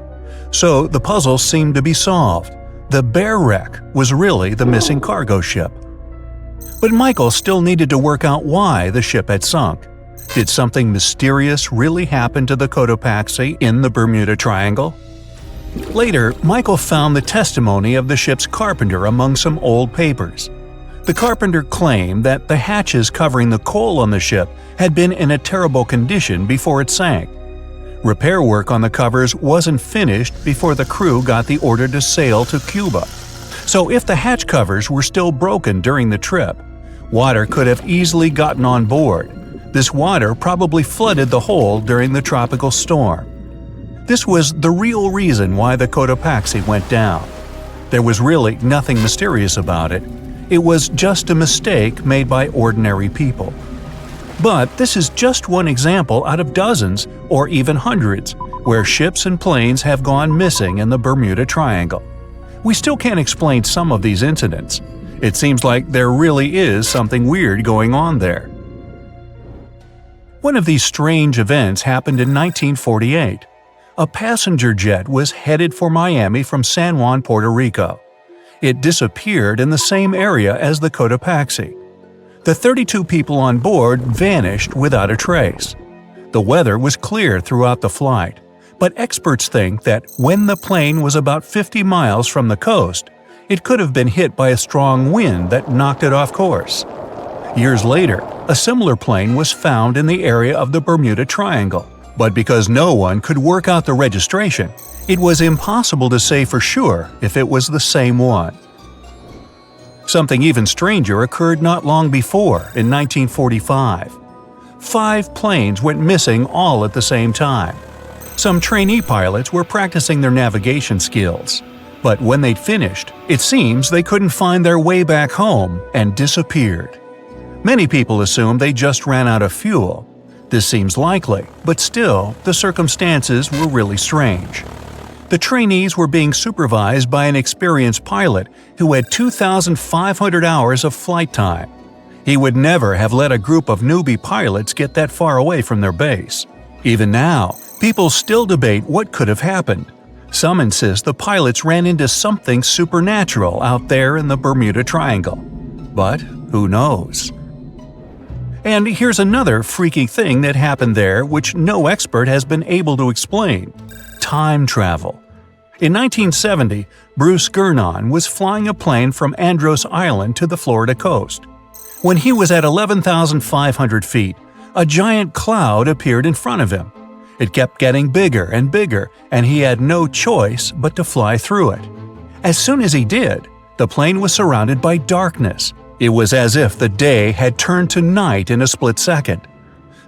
C: So the puzzle seemed to be solved. The Bear Wreck was really the missing cargo ship. But Michael still needed to work out why the ship had sunk. Did something mysterious really happen to the Cotopaxi in the Bermuda Triangle? Later, Michael found the testimony of the ship's carpenter among some old papers. The carpenter claimed that the hatches covering the coal on the ship had been in a terrible condition before it sank. Repair work on the covers wasn't finished before the crew got the order to sail to Cuba. So if the hatch covers were still broken during the trip, water could have easily gotten on board. This water probably flooded the hold during the tropical storm. This was the real reason why the Cotopaxi went down. There was really nothing mysterious about it. It was just a mistake made by ordinary people. But this is just one example out of dozens, or even hundreds, where ships and planes have gone missing in the Bermuda Triangle. We still can't explain some of these incidents. It seems like there really is something weird going on there. One of these strange events happened in 1948. A passenger jet was headed for Miami from San Juan, Puerto Rico. It disappeared in the same area as the Cotopaxi. The 32 people on board vanished without a trace. The weather was clear throughout the flight, but experts think that when the plane was about 50 miles from the coast, it could have been hit by a strong wind that knocked it off course. Years later, a similar plane was found in the area of the Bermuda Triangle, but because no one could work out the registration, it was impossible to say for sure if it was the same one. Something even stranger occurred not long before, in 1945. 5 planes went missing all at the same time. Some trainee pilots were practicing their navigation skills. But when they'd finished, it seems they couldn't find their way back home and disappeared. Many people assume they just ran out of fuel. This seems likely, but still, the circumstances were really strange. The trainees were being supervised by an experienced pilot who had 2,500 hours of flight time. He would never have let a group of newbie pilots get that far away from their base. Even now, people still debate what could have happened. Some insist the pilots ran into something supernatural out there in the Bermuda Triangle. But who knows? And here's another freaky thing that happened there which no expert has been able to explain: time travel. In 1970, Bruce Gernon was flying a plane from Andros Island to the Florida coast. When he was at 11,500 feet, a giant cloud appeared in front of him. It kept getting bigger and bigger, and he had no choice but to fly through it. As soon as he did, the plane was surrounded by darkness. It was as if the day had turned to night in a split second.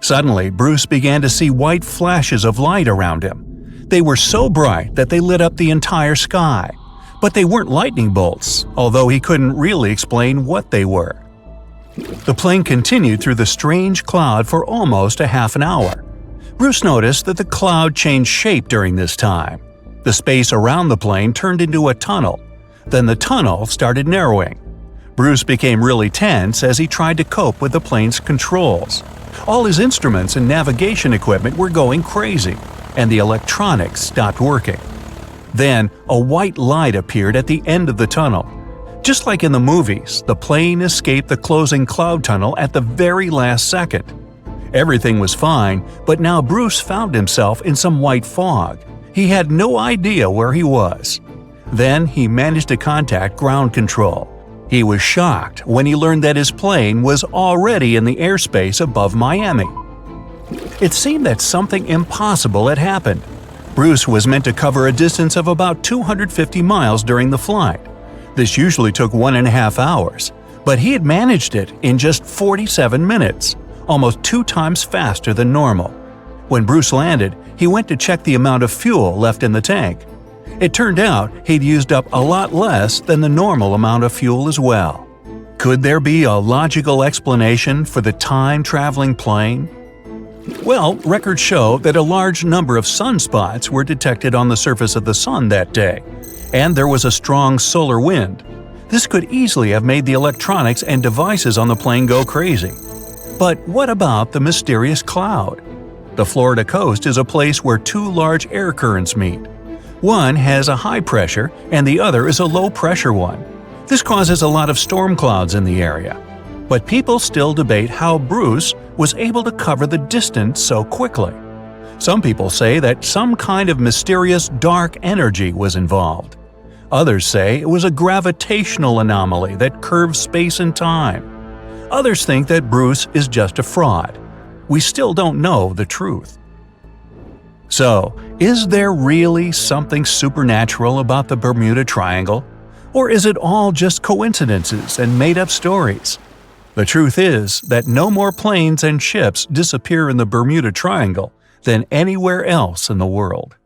C: Suddenly, Bruce began to see white flashes of light around him. They were so bright that they lit up the entire sky. But they weren't lightning bolts, although he couldn't really explain what they were. The plane continued through the strange cloud for almost a half an hour. Bruce noticed that the cloud changed shape during this time. The space around the plane turned into a tunnel. Then the tunnel started narrowing. Bruce became really tense as he tried to cope with the plane's controls. All his instruments and navigation equipment were going crazy, and the electronics stopped working. Then, a white light appeared at the end of the tunnel. Just like in the movies, the plane escaped the closing cloud tunnel at the very last second. Everything was fine, but now Bruce found himself in some white fog. He had no idea where he was. Then he managed to contact ground control. He was shocked when he learned that his plane was already in the airspace above Miami. It seemed that something impossible had happened. Bruce was meant to cover a distance of about 250 miles during the flight. This usually took 1.5 hours, but he had managed it in just 47 minutes, almost 2 times faster than normal. When Bruce landed, he went to check the amount of fuel left in the tank. It turned out he'd used up a lot less than the normal amount of fuel as well. Could there be a logical explanation for the time-traveling plane? Well, records show that a large number of sunspots were detected on the surface of the sun that day, and there was a strong solar wind. This could easily have made the electronics and devices on the plane go crazy. But what about the mysterious cloud? The Florida coast is a place where 2 large air currents meet. One has a high pressure and the other is a low pressure one. This causes a lot of storm clouds in the area. But people still debate how Bruce was able to cover the distance so quickly. Some people say that some kind of mysterious dark energy was involved. Others say it was a gravitational anomaly that curves space and time. Others think that Bruce is just a fraud. We still don't know the truth. So, is there really something supernatural about the Bermuda Triangle? Or is it all just coincidences and made-up stories? The truth is that no more planes and ships disappear in the Bermuda Triangle than anywhere else in the world.